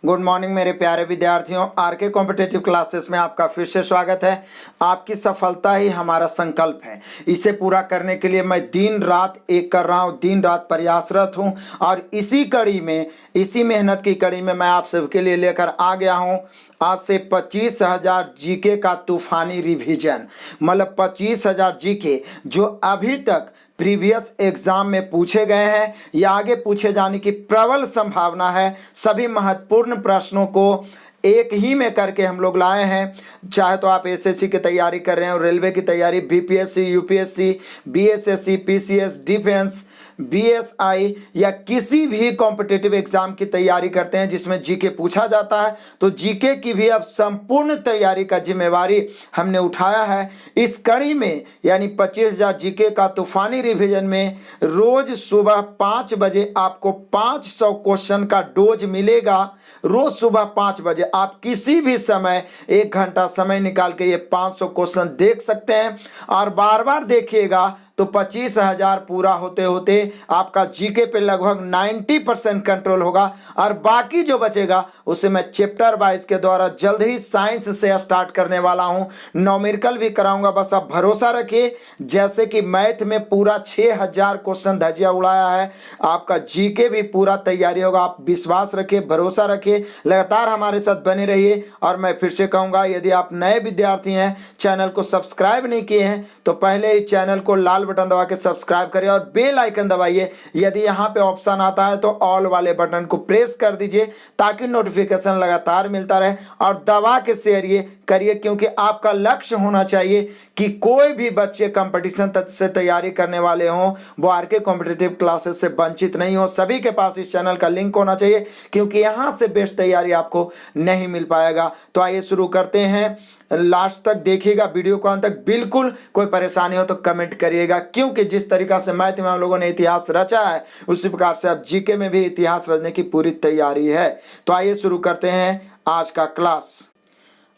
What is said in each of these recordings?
Good morning मेरे प्यारे विद्यार्थियों। आरके कॉम्पिटिटिव क्लासेस में आपका फिर से स्वागत है। आपकी सफलता ही हमारा संकल्प है। इसे पूरा करने के लिए मैं दिन रात एक कर रहा हूँ, दिन रात प्रयासरत हूँ और इसी कड़ी में, इसी मेहनत की कड़ी में मैं आप सबके लिए लेकर आ गया हूँ आज से 25,000 जीके का तूफानी रिवीजन। मतलब 25,000 जीके जो अभी तक प्रीवियस एग्जाम में पूछे गए हैं या आगे पूछे जाने की प्रबल संभावना है। सभी महत्वपूर्ण प्रश्नों को एक ही में करके हम लोग लाए हैं। चाहे तो आप एसएससी की तैयारी कर रहे हो, रेलवे की तैयारी, BPSC, UPSC, BSSC, PCS, defence, BSI या किसी भी कॉम्पिटिटिव एग्जाम की तैयारी करते हैं जिसमें जीके पूछा जाता है, तो जीके की भी अब संपूर्ण तैयारी का जिम्मेवारी हमने उठाया है। इस कड़ी में यानी 25,000 जीके का तूफानी रिवीजन में रोज सुबह 5 बजे आपको 500 क्वेश्चन का डोज मिलेगा। रोज सुबह 5 बजे आप किसी भी समय 1 घंटा समय निकाल के ये 500 क्वेश्चन देख सकते हैं और बार बार देखिएगा तो 25,000 पूरा होते होते आपका जीके पे लगभग 90% कंट्रोल होगा और बाकी जो बचेगा उसे मैं चैप्टर वाइज के द्वारा जल्द ही साइंस से स्टार्ट करने वाला हूं। न्यूमेरिकल भी कराऊंगा, बस आप भरोसा रखिए। जैसे कि मैथ में पूरा 6,000 क्वेश्चन धजिया उड़ाया है, आपका जीके भी पूरा तैयारी होगा। आप विश्वास रखिए, भरोसा रखिए, लगातार हमारे साथ बने रहिए। और मैं फिर से कहूंगा, यदि आप नए विद्यार्थी हैं, चैनल को सब्सक्राइब नहीं किए हैं तो पहले ही चैनल को लाल बटन दबा के सब्सक्राइब करिए और बेल आइकन दबाइए। यदि यहाँ पे ऑप्शन आता है तो ऑल वाले बटन को प्रेस कर दीजिए ताकि नोटिफिकेशन लगातार मिलता रहे और दबा के शेयर ये करिए, क्योंकि आपका लक्ष्य होना चाहिए कि कोई भी बच्चे कंपटीशन से तैयारी करने वाले हों वो आरके कॉम्पिटिटिव क्लासेस से वंचित नहीं हो। सभी के पास इस चैनल का लिंक होना चाहिए क्योंकि यहाँ से बेस्ट तैयारी आपको नहीं मिल पाएगा। तो आइए शुरू करते हैं। लास्ट तक देखिएगा वीडियो को अंत तक। बिल्कुल कोई परेशानी हो तो कमेंट करिएगा, क्योंकि जिस तरीका से मैथ में हम लोगों ने इतिहास रचा है उसी प्रकार से अब जीके में भी इतिहास रचने की पूरी तैयारी है। तो आइए शुरू करते हैं आज का क्लास।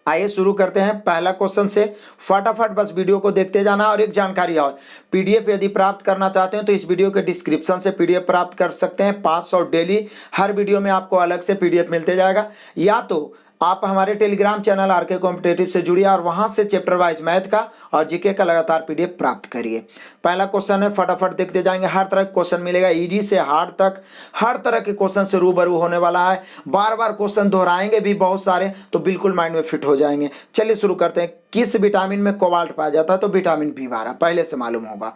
आइए शुरू करते हैं पहला क्वेश्चन से। फटाफट बस वीडियो को देखते जाना। और एक जानकारी और, पीडीएफ यदि प्राप्त करना चाहते हैं तो इस वीडियो के डिस्क्रिप्शन से पीडीएफ प्राप्त कर सकते हैं। 500 डेली, हर वीडियो में आपको अलग से पीडीएफ मिलते जाएगा। या तो आप हमारे टेलीग्राम चैनल आरके कॉम्पिटिटिव से जुड़िए और वहां से चैप्टर वाइज मैथ का और जीके का लगातार पीडीएफ प्राप्त करिए। पहला क्वेश्चन है, फटाफट देखते जाएंगे। हर तरह का क्वेश्चन मिलेगा, इजी से हार्ड तक हर तरह के क्वेश्चन से रूबरू होने वाला है। बार बार क्वेश्चन दोहराएंगे भी बहुत सारे, तो बिल्कुल माइंड में फिट हो जाएंगे। चलिए शुरू करते हैं। किस विटामिन में कोबाल्ट पाया जाता है? तो विटामिन B12 पहले से मालूम होगा।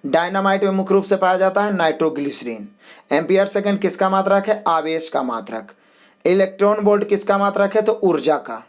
डायनामाइट में मुख्य रूप से पाया जाता है नाइट्रोग्लिसरीन। एम्पियर सेकंड किसका मात्रक है? आवेश का मात्रक। इलेक्ट्रॉन वोल्ट किसका मात्रक है? तो ऊर्जा का।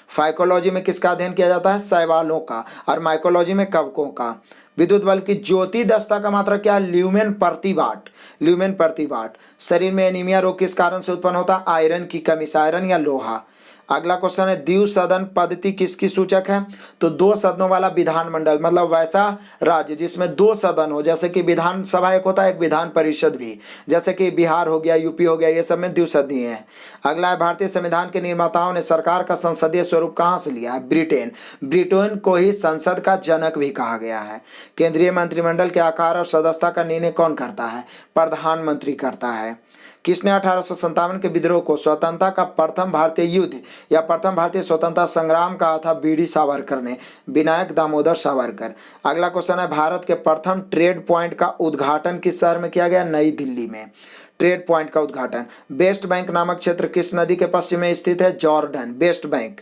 फाइकोलॉजी में किसका अध्ययन किया जाता है? शैवालों का। और माइकोलॉजी में कवकों का। विद्युत बल्ब की ज्योति दक्षता का मात्रक क्या है? ल्यूमेन प्रति वाट। ल्यूमेन प्रति वाट। शरीर में एनीमिया रोग किस कारण से उत्पन्न होता है? आयरन की कमी से, आयरन या लोहा। अगला क्वेश्चन है, द्विसदन पद्धति किसकी सूचक है? तो 2 सदनों वाला विधानमंडल, मतलब वैसा राज्य जिसमें 2 सदन हो, जैसे कि विधानसभा एक होता है, एक विधान परिषद भी, जैसे कि बिहार हो गया, यूपी हो गया, ये सब में द्विसदनीय है। अगला है, भारतीय संविधान के निर्माताओं ने सरकार का संसदीय स्वरूप कहाँ से लिया है? ब्रिटेन। ब्रिटेन को ही संसद का जनक भी कहा गया है। केंद्रीय मंत्रिमंडल के आकार और सदस्यता का निर्णय कौन करता है? प्रधानमंत्री करता है। किसने 1857 के विद्रोह को स्वतंत्रता का प्रथम भारतीय युद्ध या प्रथम भारतीय स्वतंत्रता संग्राम कहा था? बीडी सावरकर ने, विनायक दामोदर सावरकर। अगला क्वेश्चन है, भारत के प्रथम ट्रेड पॉइंट का उद्घाटन किस शहर में किया गया? नई दिल्ली में। ट्रेड पॉइंट का उद्घाटन। वेस्ट बैंक नामक क्षेत्र किस नदी के पश्चिम में स्थित है? जॉर्डन। West Bank.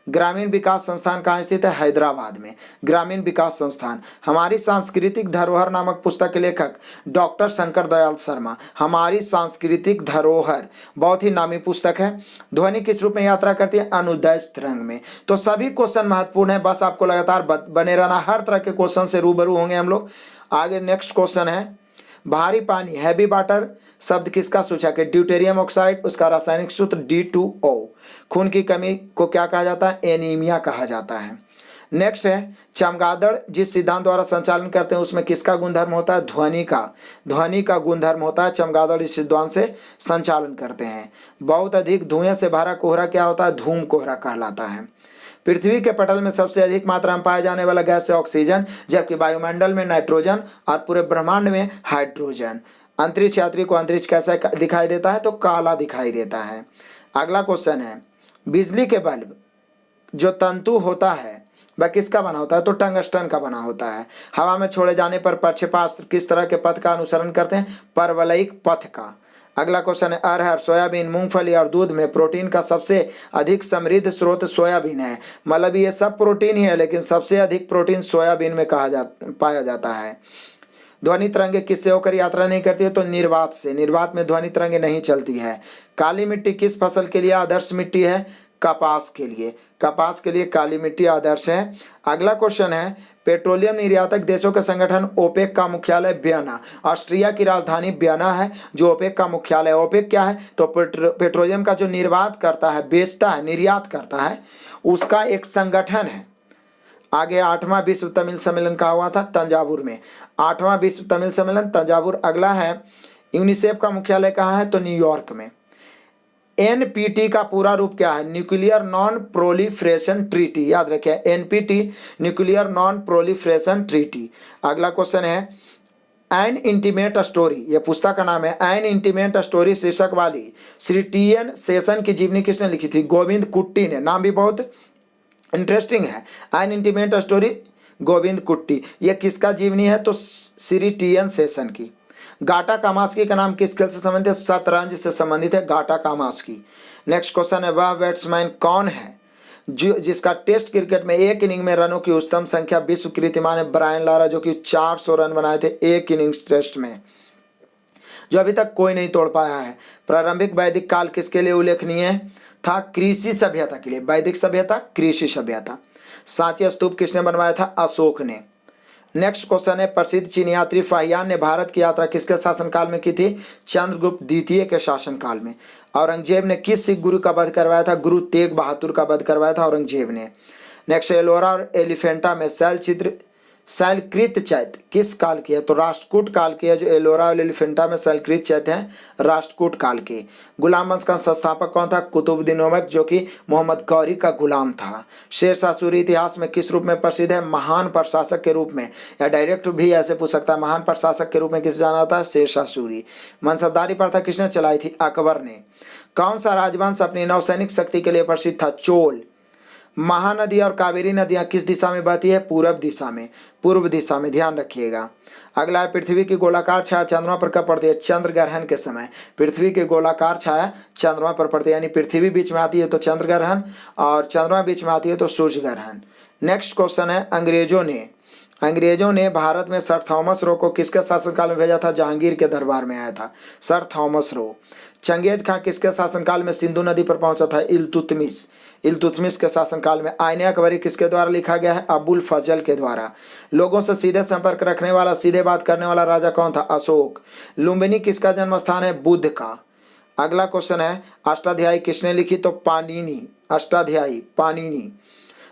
ग्रामीण विकास संस्थान कहाँ स्थित है? हैदराबाद में। ग्रामीण विकास संस्थान। हमारी सांस्कृतिक धरोहर नामक पुस्तक के लेखक डॉक्टर शंकर दयाल शर्मा। हमारी सांस्कृतिक धरोहर बहुत ही नामी पुस्तक है। ध्वनि किस रूप में यात्रा करती है? अनुदैर्ध्य तरंग में। तो सभी क्वेश्चन महत्वपूर्ण है, बस आपको लगातार बने रहना। हर तरह के क्वेश्चन से रूबरू होंगे हम लोग। आगे नेक्स्ट क्वेश्चन है, भारी पानी हैवी वाटर शब्द किसका सूचक है? Deuterium oxide. उसका रासायनिक सूत्र D2O। खून की कमी को क्या कहा जाता है? एनीमिया कहा जाता है। नेक्स्ट है, चमगादड़ जिस सिद्धांत द्वारा संचालन करते हैं उसमें किसका गुणधर्म होता है? ध्वनि का। ध्वनि का गुणधर्म होता है। चमगादड़ इस सिद्धांत से संचालन करते हैं। बहुत अधिक धुएं से भरा कोहरा क्या होता है? धूम कोहरा कहलाता है। पृथ्वी के पटल में सबसे अधिक मात्रा में पाया जाने वाला गैस है ऑक्सीजन, जबकि वायुमंडल में नाइट्रोजन और पूरे ब्रह्मांड में हाइड्रोजन। अंतरिक्ष यात्री को अंतरिक्ष कैसा दिखाई देता है? तो काला दिखाई देता है। अगला क्वेश्चन है, बिजली के बल्ब जो तंतु होता है वह किसका बना होता है? तो टंगस्टन का बना होता है। हवा में छोड़े जाने पर प्रक्षेपास्त्र किस तरह के पथ का अनुसरण करते हैं? परवलयिक पथ का। अगला क्वेश्चन है, अरहर, सोयाबीन, मूंगफली और दूध में प्रोटीन का सबसे अधिक समृद्ध स्रोत सोयाबीन है। मतलब ये सब प्रोटीन ही है, लेकिन सबसे अधिक प्रोटीन सोयाबीन में पाया जाता है। ध्वनि तरंगे किससे होकर यात्रा नहीं करती है? तो निर्वात से। निर्वात में ध्वनि तरंगे नहीं चलती है। काली मिट्टी किस फसल के लिए आदर्श मिट्टी है? कपास के लिए। कपास के लिए काली मिट्टी आदर्श है। अगला क्वेश्चन है, पेट्रोलियम निर्यातक देशों का संगठन ओपेक का मुख्यालय वियना। ऑस्ट्रिया की राजधानी वियना है जो ओपेक का मुख्यालय है। ओपेक क्या है? तो पेट्रोलियम का जो निर्यात करता है, बेचता है, निर्यात करता है, उसका एक संगठन है। आगे 8वां विश्व तमिल सम्मेलन कहा हुआ था? तंजावुर में। 8वां विश्व तमिल सम्मेलन तंजावुर। अगला है, यूनिसेफ का मुख्यालय कहाँ है? तो न्यूयॉर्क में। एनपीटी का पूरा रूप क्या है? Nuclear non proliferation treaty. याद रखिए, NPT nuclear non proliferation treaty. अगला क्वेश्चन है, एन इंटीमेट स्टोरी, ये पुस्तक का नाम है। एन इंटीमेट स्टोरी शीर्षक वाली श्री टी.एन. शेषन की जीवनी किसने लिखी थी? गोविंद कुट्टी ने। नाम भी बहुत इंटरेस्टिंग है, एन इंटीमेट स्टोरी, गोविंद कुट्टी। ये किसका जीवनी है? तो श्री टी.एन. शेषन की। गाटा कामास्की का नाम किस खेल से संबंधित है? शतरंज से संबंधित है गाटा कामास्की। नेक्स्ट क्वेश्चन है, वह बैट्समैन कौन है जिसका टेस्ट क्रिकेट में एक इनिंग में रनों की उच्चतम संख्या विश्व कीर्तिमान है? ब्रायन लारा, जो कि 400 रन बनाए थे एक इनिंग्स टेस्ट में, जो अभी तक कोई नहीं तोड़ पाया है। प्रारंभिक वैदिक काल किसके लिए उल्लेखनीय था? कृषि सभ्यता के लिए। वैदिक सभ्यता, कृषि सभ्यता। सांची स्तूप किसने बनवाया था? अशोक ने। नेक्स्ट क्वेश्चन है, प्रसिद्ध चीनी यात्री फाहियान ने भारत की यात्रा किसके शासनकाल में की थी? चंद्रगुप्त द्वितीय के शासनकाल में। औरंगजेब ने किस सिख गुरु का वध करवाया था? गुरु तेग बहादुर का वध करवाया था औरंगजेब ने। नेक्स्ट, एलोरा और एलिफेंटा में शैलकृत चैत्य किस काल की है? तो राष्ट्रकूट काल की है। जो एलोरा और एलिफेंटा में शैलकृत चैत्य हैं, राष्ट्रकूट काल के। गुलाम वंश का संस्थापक कौन था? कुतुबुद्दीन ऐबक, जो कि मोहम्मद गौरी का गुलाम था। शेरशाह सूरी इतिहास में किस रूप में प्रसिद्ध है? महान प्रशासक के रूप में, या डायरेक्ट भी ऐसे पूछ सकता है, महान प्रशासक के रूप में किसे जाना जाता है? शेरशाह सूरी। मनसबदारी प्रथा किसने चलाई थी? अकबर ने। कौन सा राजवंश अपनी नौसैनिक शक्ति के लिए प्रसिद्ध था? चोल। महानदी और कावेरी नदियां किस दिशा में बहती है? पूर्व दिशा में। पूर्व दिशा में, ध्यान रखिएगा। अगला है, पृथ्वी की गोलाकार छाया चंद्रमा पर कब पड़ती है? चंद्र ग्रहण के समय पृथ्वी की गोलाकार छाया चंद्रमा पर पड़ती है। यानी पृथ्वी बीच में आती है तो चंद्र ग्रहण, और चंद्रमा बीच में आती है तो सूर्य ग्रहण। नेक्स्ट क्वेश्चन है, अंग्रेजों ने भारत में सर थॉमस रो को किसके शासनकाल में भेजा था? जहांगीर के दरबार में आया था सर थॉमस रो। चंगेज खां किसके शासनकाल में सिंधु नदी पर पहुंचा था? इल्तुतमिश के शासनकाल में। आईने अकबरी किसके द्वारा लिखा गया है? अबुल फजल के द्वारा। लोगों से सीधे संपर्क रखने वाला, सीधे बात करने वाला राजा कौन था? अशोक। लुम्बिनी किसका जन्म स्थान है? बुद्ध का। अगला क्वेश्चन है, अष्टाध्यायी किसने लिखी? तो पाणिनि। अष्टाध्यायी पाणिनि।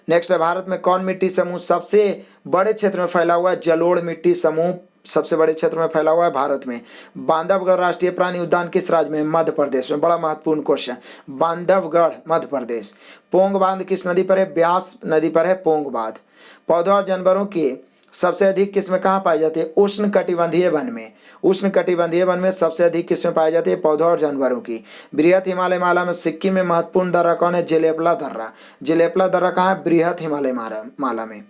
नेक्स्ट है, भारत में कौन मिट्टी समूह सबसे बड़े क्षेत्र में फैला हुआ है? जलोढ़ मिट्टी समूह सबसे बड़े क्षेत्र में फैला हुआ है भारत में। बांधवगढ़ राष्ट्रीय प्राणी उद्यान किस राज्य में? मध्य प्रदेश में। बड़ा महत्वपूर्ण क्वेश्चन, बांधवगढ़ मध्य प्रदेश। पोंग बांध किस नदी पर है? ब्यास नदी पर है पोंग बांध। पौधों और जानवरों की सबसे अधिक किस्में कहाँ पाई जाती है? उष्ण कटिबंधीय वन में। उष्ण कटिबंधीय वन में सबसे अधिक किस्में पाई जाती है पौधों और जानवरों की। बृहत हिमालय माला में सिक्किम में महत्वपूर्ण दर्रा कौन है? जेलेपला दर्रा। जेलेपला दर्रा कहाँ है? बृहत हिमालय माला में,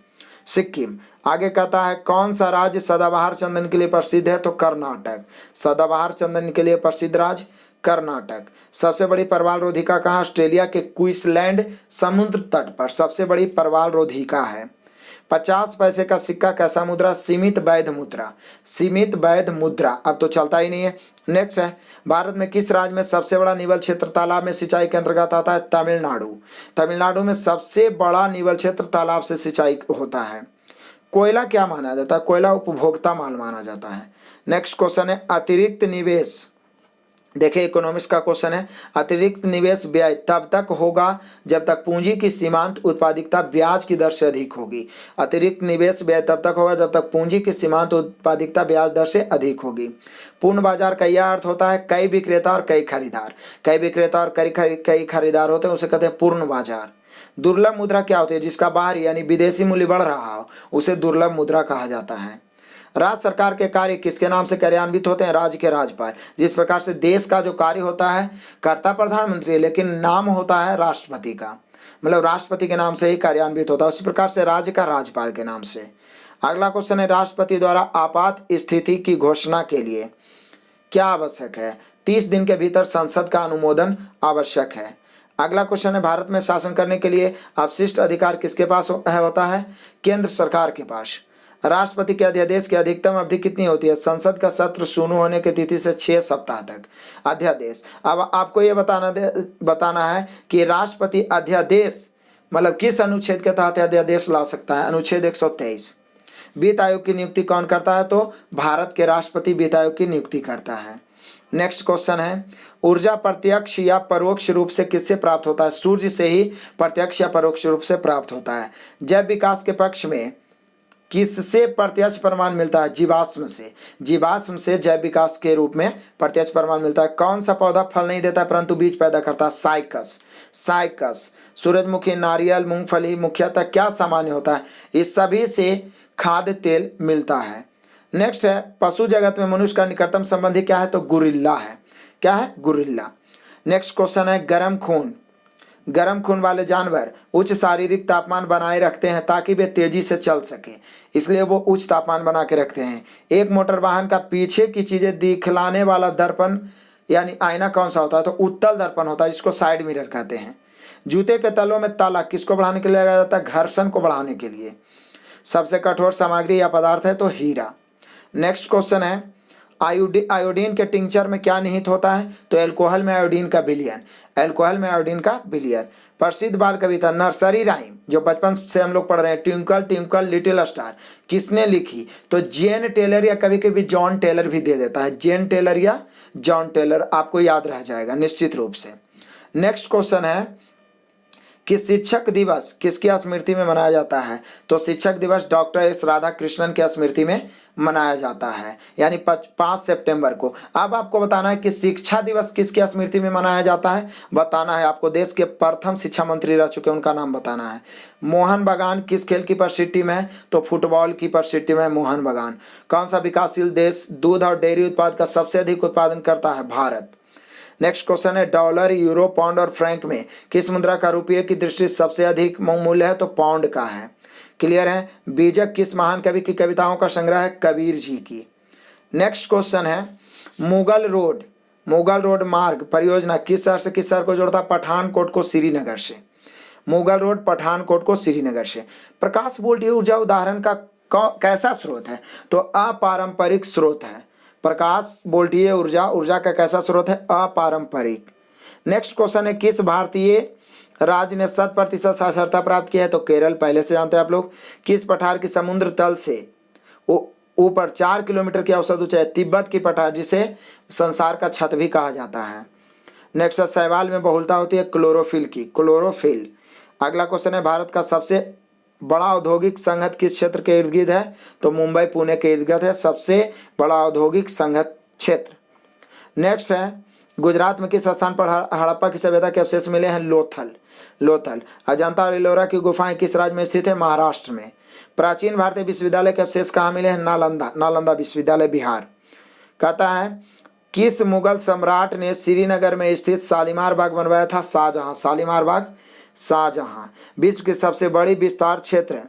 सिक्किम। आगे कहता है, कौन सा राज्य सदाबहार चंदन के लिए प्रसिद्ध है? तो कर्नाटक। सदाबहार चंदन के लिए प्रसिद्ध राज्य कर्नाटक। सबसे बड़ी परवाल रोधिका कहाँ? ऑस्ट्रेलिया के क्वींसलैंड समुद्र तट पर सबसे बड़ी परवाल रोधिका है। 50 पैसे का सिक्का कैसा मुद्रा? सीमित वैध मुद्रा। सीमित वैध मुद्रा अब तो चलता ही नहीं है। नेक्स्ट है, भारत में किस राज्य में सबसे बड़ा निवल क्षेत्र तालाब में सिंचाई के अंतर्गत आता है? तमिलनाडु। तमिलनाडु में सबसे बड़ा निवल क्षेत्र तालाब से सिंचाई होता है। कोयला क्या माना जाता है? कोयला उपभोक्ता माल माना जाता है। नेक्स्ट क्वेश्चन है, अतिरिक्त निवेश। देखिए, इकोनॉमिक्स का क्वेश्चन है, अतिरिक्त निवेश व्यय तब तक होगा जब तक पूंजी की सीमांत उत्पादकता ब्याज की दर से अधिक होगी। अतिरिक्त निवेश व्यय तब तक होगा जब तक पूंजी की सीमांत उत्पादकता ब्याज दर से अधिक होगी। पूर्ण बाजार का यह अर्थ होता है कई विक्रेता और कई खरीदार। कई विक्रेता और कई खरीदार होते हैं, उसे कहते हैं पूर्ण बाजार। दुर्लभ मुद्रा क्या होती है? जिसका बाहरी यानी विदेशी मूल्य बढ़ रहा हो, उसे दुर्लभ मुद्रा कहा जाता है। राज्य सरकार के कार्य किसके नाम से कार्यान्वित होते हैं? राज्य के राज्यपाल। जिस प्रकार से देश का जो कार्य होता है कर्ता प्रधानमंत्री, लेकिन नाम होता है राष्ट्रपति का, मतलब राष्ट्रपति के नाम से ही कार्यान्वित होता है। उसी प्रकार से राज्य का राज्यपाल के नाम से। अगला क्वेश्चन है, राष्ट्रपति द्वारा आपात स्थिति की घोषणा के लिए क्या आवश्यक है? 30 दिन के भीतर संसद का अनुमोदन आवश्यक है। अगला क्वेश्चन है, भारत में शासन करने के लिए अवशिष्ट अधिकार किसके पास होता है? केंद्र सरकार के पास। राष्ट्रपति के अध्यादेश की अधिकतम अवधि कितनी होती है? संसद का सत्र शुरू होने की तिथि से 6 सप्ताह तक अध्यादेश। अब आपको ये बताना है कि राष्ट्रपति अध्यादेश मतलब किस अनुच्छेद के तहत अध्यादेश ला सकता है? अनुच्छेद 123। वित्त आयोग की नियुक्ति कौन करता है? तो भारत के राष्ट्रपति वित्त आयोग की नियुक्ति करता है। नेक्स्ट क्वेश्चन है, ऊर्जा प्रत्यक्ष या परोक्ष रूप से किससे प्राप्त होता है? सूर्य से ही प्रत्यक्ष या परोक्ष रूप से प्राप्त होता है। जैव विकास के पक्ष में किससे प्रत्यक्ष प्रमाण मिलता है? जीवाश्म से। जीवाश्म से जैव विकास के रूप में प्रत्यक्ष प्रमाण मिलता है। कौन सा पौधा फल नहीं देता है परंतु बीज पैदा करता है? साइकस। साइकस। सूरजमुखी, नारियल, मूंगफली मुख्यतः क्या सामान्य होता है? इस सभी से खाद्य तेल मिलता है। नेक्स्ट है, पशु जगत में मनुष्य का निकटतम संबंधी क्या है? तो गुरिल्ला है। क्या है? गुरिल्ला। नेक्स्ट क्वेश्चन है, गर्म खून। गर्म खून वाले जानवर उच्च शारीरिक तापमान बनाए रखते हैं ताकि वे तेजी से चल सके, इसलिए वो उच्च तापमान बना के रखते हैं। एक मोटर वाहन का पीछे की चीजें दिखलाने वाला दर्पण यानी आईना कौन सा होता है? तो उत्तल दर्पण होता है, जिसको साइड मिरर कहते हैं। जूते के तलों में ताला किसको बढ़ाने के लिए लगाया जाता है? घर्षण को बढ़ाने के लिए। सबसे कठोर सामग्री या पदार्थ है? तो हीरा। नेक्स्ट क्वेश्चन है, आयोडीन के टिंचर में क्या निहित होता है? तो एल्कोहल में आयोडीन का विलयन। एल्कोहल में आयोडीन का विलयन। प्रसिद्ध बाल कविता नर्सरी राइम जो बचपन से हम लोग पढ़ रहे हैं, ट्विंकल ट्विंकल लिटिल स्टार, किसने लिखी? तो जेन टेलर या कभी कभी जॉन टेलर भी दे देता है। जेन टेलर या जॉन टेलर आपको याद रह जाएगा निश्चित रूप से। नेक्स्ट क्वेश्चन है कि शिक्षक दिवस किसकी स्मृति में मनाया जाता है? तो शिक्षक दिवस डॉक्टर एस राधाकृष्णन की स्मृति में मनाया जाता है, यानी 5 सितंबर को। अब आपको बताना है कि शिक्षा दिवस किसकी स्मृति में मनाया जाता है? बताना है आपको। देश के प्रथम शिक्षा मंत्री रह चुके, उनका नाम बताना है। मोहन बागान किस खेल की प्रसिद्धि में है? तो फुटबॉल की प्रसिद्धि में मोहन बागान। कौन सा विकासशील देश दूध और डेयरी उत्पाद का सबसे अधिक उत्पादन करता है? भारत। नेक्स्ट क्वेश्चन है, डॉलर, यूरो, पाउंड और फ्रैंक में किस मुद्रा का रुपये की दृष्टि से सबसे अधिक मूल्य है? तो पाउंड का है। क्लियर है? बीजक किस महान कवि की कविताओं का संग्रह है? कबीर जी की। नेक्स्ट क्वेश्चन है, मुगल रोड मार्ग परियोजना किस शहर से किस शहर को जोड़ता है? पठानकोट को श्रीनगर से। मुगल रोड पठानकोट को श्रीनगर से। प्रकाश वोल्ट ऊर्जा उदाहरण का कैसा स्रोत है? तो अपारंपरिक स्रोत है। प्रकाश वोल्टीय ऊर्जा का कैसा स्रोत है? अपारंपरिक। नेक्स्ट क्वेश्चन है, किस भारतीय राज्य ने 100% साक्षरता प्राप्त किया है? तो केरल, पहले से जानते हैं आप लोग। किस पठार की समुद्र तल से ऊपर 4 किलोमीटर की औसत ऊंचाई? तिब्बत की पठार, जिसे संसार का छत भी कहा जाता है। नेक्स्ट है, शैवाल में बहुलता होती है क्लोरोफिल की। क्लोरोफिल। अगला क्वेश्चन है, भारत का सबसे बड़ा औद्योगिक संघ किस क्षेत्र के इर्द गिर्द है? तो मुंबई पुणे के इर्द गिर्द है सबसे बड़ा औद्योगिक संघ क्षेत्र। नेक्स्ट है, गुजरात में किस स्थान पर हड़प्पा की सभ्यता के अवशेष मिले हैं? लोथल। अजंता और एलोरा की गुफाएं किस राज्य में स्थित है? महाराष्ट्र में। प्राचीन भारतीय विश्वविद्यालय के अवशेष कहाँ मिले हैं? नालंदा विश्वविद्यालय, बिहार। कहता है, किस मुगल सम्राट ने श्रीनगर में स्थित शालीमार बाग बनवाया था? शाहजहां। शालीमार बाग शाहजहां। विश्व की सबसे बड़ी विस्तार क्षेत्र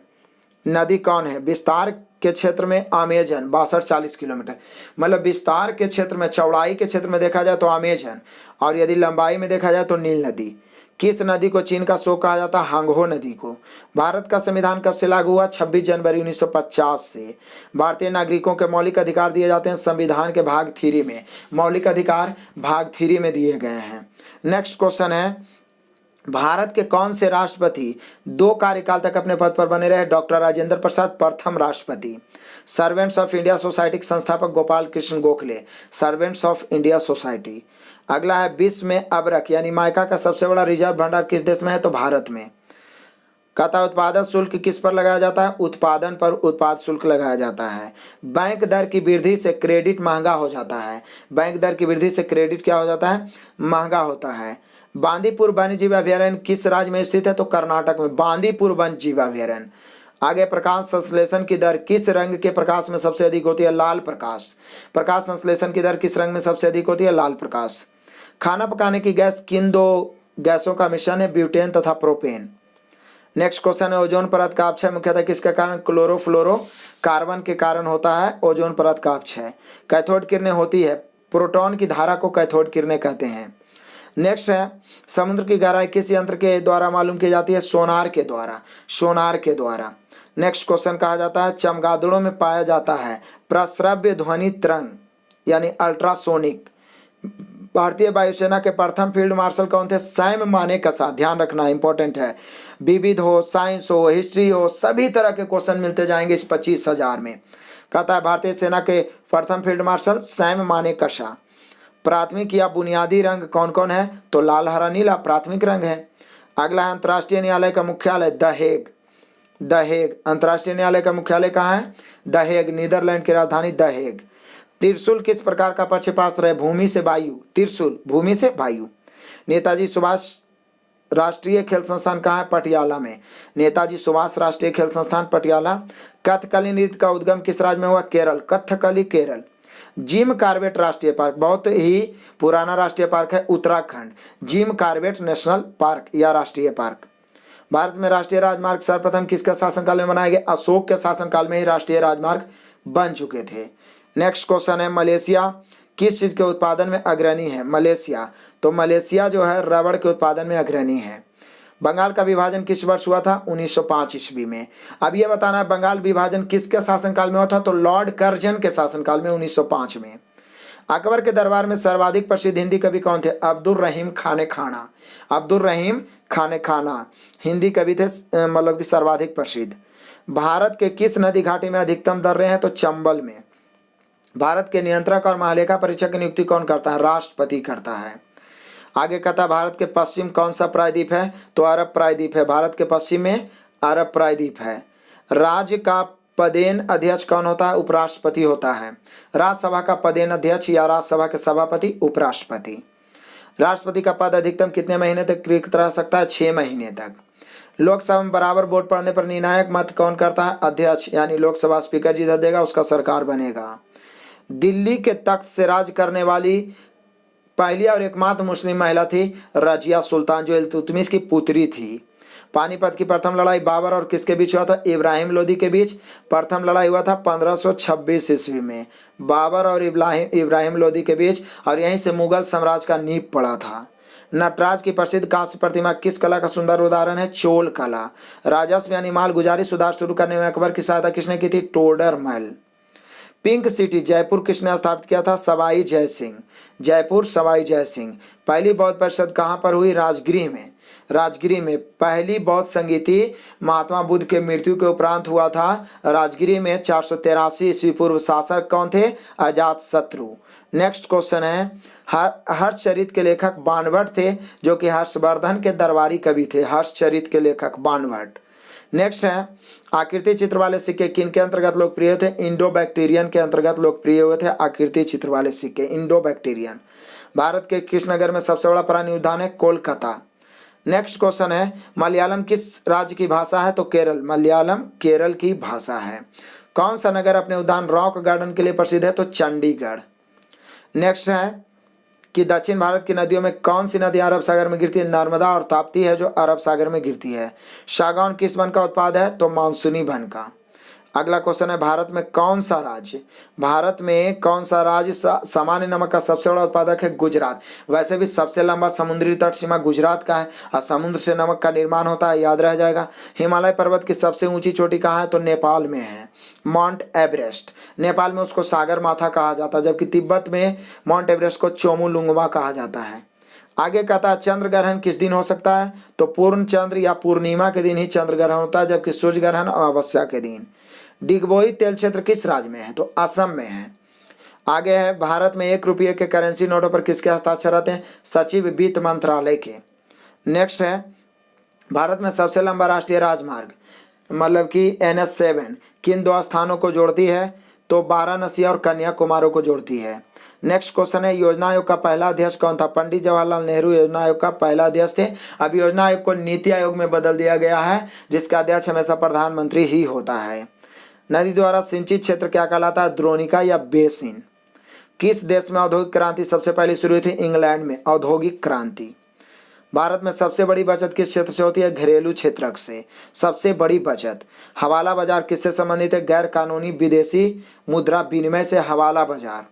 नदी कौन है? विस्तार के क्षेत्र में अमेजन, 62-40 किलोमीटर। मतलब विस्तार के क्षेत्र में, चौड़ाई के क्षेत्र में देखा जाए तो अमेजन, और यदि लंबाई में देखा जाए तो नील नदी। किस नदी को चीन का शोक कहा जाता है? हांगहो नदी को। भारत का संविधान कब से लागू हुआ? 26 जनवरी 1950 से। भारतीय नागरिकों के मौलिक अधिकार दिए जाते हैं संविधान के भाग 3 में। मौलिक अधिकार भाग 3 में दिए गए हैं। नेक्स्ट क्वेश्चन है, भारत के कौन से राष्ट्रपति 2 कार्यकाल तक अपने पद पर बने रहे? डॉक्टर राजेंद्र प्रसाद, प्रथम राष्ट्रपति। सर्वेंट्स ऑफ इंडिया सोसाइटी के संस्थापक Gopal Krishna Gokhale, servants of India society. अगला है, विश्व में अबरक यानी माइका का सबसे बड़ा रिजर्व भंडार किस देश में है? तो भारत में। कहता उत्पादन शुल्क किस पर लगाया जाता है? उत्पादन पर उत्पाद शुल्क लगाया जाता है। बैंक दर की वृद्धि से क्रेडिट महंगा हो जाता है। बैंक दर की वृद्धि से क्रेडिट क्या हो जाता है? महंगा होता है। बांदीपुर वन्य जीव अभयारण्य किस राज्य में स्थित है? तो कर्नाटक में। बांदीपुर वन्य जीव अभयारण्य। आगे प्रकाश संश्लेषण की दर किस रंग के प्रकाश में सबसे अधिक होती है? लाल प्रकाश। प्रकाश संश्लेषण की दर किस रंग में सबसे अधिक होती है? लाल प्रकाश। खाना पकाने की गैस किन दो गैसों का मिश्रण है? ब्यूटेन तथा प्रोपेन। नेक्स्ट क्वेश्चन है ओजोन परत का अपक्षय मुख्यतः किसके कारण? क्लोरोफ्लोरो कार्बन के कारण होता है ओजोन परत का अपक्षय। कैथोड किरणें होती है, प्रोटॉन की धारा को कैथोड किरणें कहते हैं। नेक्स्ट है समुद्र की गहराई किस यंत्र के द्वारा मालूम की जाती है? सोनार के द्वारा। सोनार के द्वारा। नेक्स्ट क्वेश्चन कहा जाता है चमगादड़ों में पाया जाता है प्रस्रव्य ध्वनि तरंग यानी अल्ट्रासोनिक। भारतीय वायुसेना के प्रथम फील्ड मार्शल कौन थे? सैम मानेकशॉ। ध्यान रखना इंपॉर्टेंट है। विविध हो, साइंस हो, हिस्ट्री हो, सभी तरह के क्वेश्चन मिलते जाएंगे इस 25,000 में। कहता है भारतीय सेना के प्रथम फील्ड मार्शल सैम मानेकशॉ। प्राथमिक या बुनियादी रंग कौन कौन है? तो लाल, हरा, नीला प्राथमिक रंग है। अगला है अंतर्राष्ट्रीय न्यायालय का मुख्यालय द हेग। द हेग अंतर्राष्ट्रीय न्यायालय का मुख्यालय कहाँ है? द हेग, नीदरलैंड की राजधानी द हेग। त्रिशूल किस प्रकार का प्रक्षेपास्त्र है? भूमि से वायु। त्रिशूल भूमि से वायु। नेताजी सुभाष राष्ट्रीय खेल संस्थान कहाँ है? पटियाला में। नेताजी सुभाष राष्ट्रीय खेल संस्थान पटियाला। कथकली नृत्य का उद्गम किस राज्य में हुआ? केरल। कथकली केरल। जिम कॉर्बेट राष्ट्रीय पार्क बहुत ही पुराना राष्ट्रीय पार्क है, Uttarakhand. Jim Corbett national park या राष्ट्रीय पार्क। भारत में राष्ट्रीय राजमार्ग सर्वप्रथम किसके शासनकाल में बनाए गए? अशोक के शासनकाल में ही राष्ट्रीय राजमार्ग बन चुके थे। नेक्स्ट क्वेश्चन है मलेशिया किस चीज के उत्पादन में अग्रणी है? मलेशिया, तो मलेशिया जो है रबड़ के उत्पादन में अग्रणी है। बंगाल का विभाजन किस वर्ष हुआ था? 1905 ईस्वी में। अब यह बताना है बंगाल विभाजन किसके शासनकाल में हुआ था? तो लॉर्ड कर्जन के शासनकाल में 1905 में। अकबर के दरबार में सर्वाधिक प्रसिद्ध हिंदी कवि कौन थे? अब्दुल रहीम खाने खाना। अब्दुल रहीम खाने खाना हिंदी कवि थे, मतलब कि सर्वाधिक प्रसिद्ध। भारत के किस नदी घाटी में अधिकतम दर्रे हैं? तो चंबल में। भारत के नियंत्रक और महालेखा परीक्षक की नियुक्ति कौन करता है? राष्ट्रपति करता है। आगे कहता है भारत के पश्चिम कौन सा प्रायद्वीप है? तो अरब प्रायद्वीप है। भारत के पश्चिम में अरब प्रायद्वीप है। राज्य का पदेन अध्यक्ष कौन होता है? उपराष्ट्रपति होता है। राज्यसभा का पदेन अध्यक्ष या राज्यसभा के सभापति उपराष्ट्रपति। राष्ट्रपति का पद अधिकतम कितने महीने तक रिक्त रह सकता है? 6 महीने तक। लोकसभा में बराबर वोट पड़ने पर निर्णायक मत कौन करता है? अध्यक्ष, यानी लोकसभा स्पीकर जिधर देगा उसका सरकार बनेगा। दिल्ली के तख्त से राज करने वाली पहली और एकमात्र मुस्लिम महिला थी रजिया सुल्तान, जो इल्तुतमिश की पुत्री थी। पानीपत की प्रथम लड़ाई बाबर और किसके बीच हुआ था? इब्राहिम लोदी के बीच। प्रथम लड़ाई हुआ था 1526 ईस्वी में, बाबर और इब्राहिम लोदी के बीच, और यहीं से मुगल साम्राज्य का नींव पड़ा था। नटराज की प्रसिद्ध कांस्य प्रतिमा किस कला का सुंदर उदाहरण है? चोल कला। राजस्व यानी माल गुजारी सुधार शुरू करने में अकबर की सहायता किसने की थी? टोडरमल। पिंक सिटी जयपुर किसने स्थापित किया था? सवाई जय सिंह। जयपुर सवाई जय सिंह। पहली बौद्ध परिषद कहाँ पर हुई? राजगृह में। राजगृह में पहली बौद्ध संगीति महात्मा बुद्ध के मृत्यु के उपरांत हुआ था राजगृह में। 483 ईस्वी पूर्व। शासक कौन थे? अजात शत्रु। नेक्स्ट क्वेश्चन है हर्षचरित के लेखक बाणभट्ट थे, जो कि हर्षवर्धन के दरबारी कवि थे। हर्षचरित के लेखक बाणभट्ट। नेक्स्ट है आकृति चित्र वाले सिक्के किन के अंतर्गत लोकप्रिय थे? इंडो बैक्टीरियन के अंतर्गत लोकप्रिय हुए थे आकृति चित्र वाले सिक्के, इंडो बैक्टीरियन। भारत के किस नगर में सबसे बड़ा प्राणी उद्यान है? कोलकाता। नेक्स्ट क्वेश्चन है मलयालम किस राज्य की भाषा है? तो केरल। मलयालम केरल की भाषा है। कौन सा नगर अपने उद्यान रॉक गार्डन के लिए प्रसिद्ध है? तो चंडीगढ़। नेक्स्ट है कि दक्षिण भारत की नदियों में कौन सी नदी अरब सागर में गिरती है? नर्मदा और ताप्ती है जो अरब सागर में गिरती है। सागौन किस वन का उत्पाद है? तो मानसूनी वन का। अगला क्वेश्चन है भारत में कौन सा राज्य सामान्य नमक का सबसे बड़ा उत्पादक है? गुजरात। वैसे भी सबसे लंबा समुद्री तट सीमा गुजरात का है और समुद्र से नमक का निर्माण होता है, याद रह जाएगा। हिमालय पर्वत की सबसे ऊंची चोटी कहाँ है? तो नेपाल में है, माउंट एवरेस्ट। नेपाल में उसको सागर माथा कहा जाता है, जबकि तिब्बत में माउंट एवरेस्ट को चोमुलुंगमा कहा जाता है। आगे कहता है चंद्र ग्रहण किस दिन हो सकता है? तो पूर्ण चंद्र या पूर्णिमा के दिन ही चंद्र ग्रहण होता है, जबकि सूर्य ग्रहण अमावस्या के दिन। डिगबोई तेल क्षेत्र किस राज्य में है? तो असम में है। आगे है भारत में 1 रुपये के करेंसी नोटों पर किसके हस्ताक्षर रहते हैं? सचिव वित्त मंत्रालय के। नेक्स्ट है भारत में सबसे लंबा राष्ट्रीय राजमार्ग मतलब कि NH7 किन 2 स्थानों को जोड़ती है? तो वाराणसी और कन्याकुमारी को जोड़ती है। नेक्स्ट क्वेश्चन है, योजना आयोग का पहला अध्यक्ष कौन था? पंडित जवाहरलाल नेहरू योजना आयोग का पहला अध्यक्ष थे। अब योजना आयोग को नीति आयोग में बदल दिया गया है, जिसका अध्यक्ष हमेशा प्रधानमंत्री ही होता है। नदी द्वारा सिंचित क्षेत्र क्या कहलाता है? द्रोणिका या बेसिन। किस देश में औद्योगिक क्रांति सबसे पहले शुरू हुई थी? इंग्लैंड में औद्योगिक क्रांति। भारत में सबसे बड़ी बचत किस क्षेत्र से होती है? घरेलू क्षेत्र से सबसे बड़ी बचत। हवाला बाजार किससे संबंधित है? गैर कानूनी विदेशी मुद्रा विनिमय से हवाला बाजार।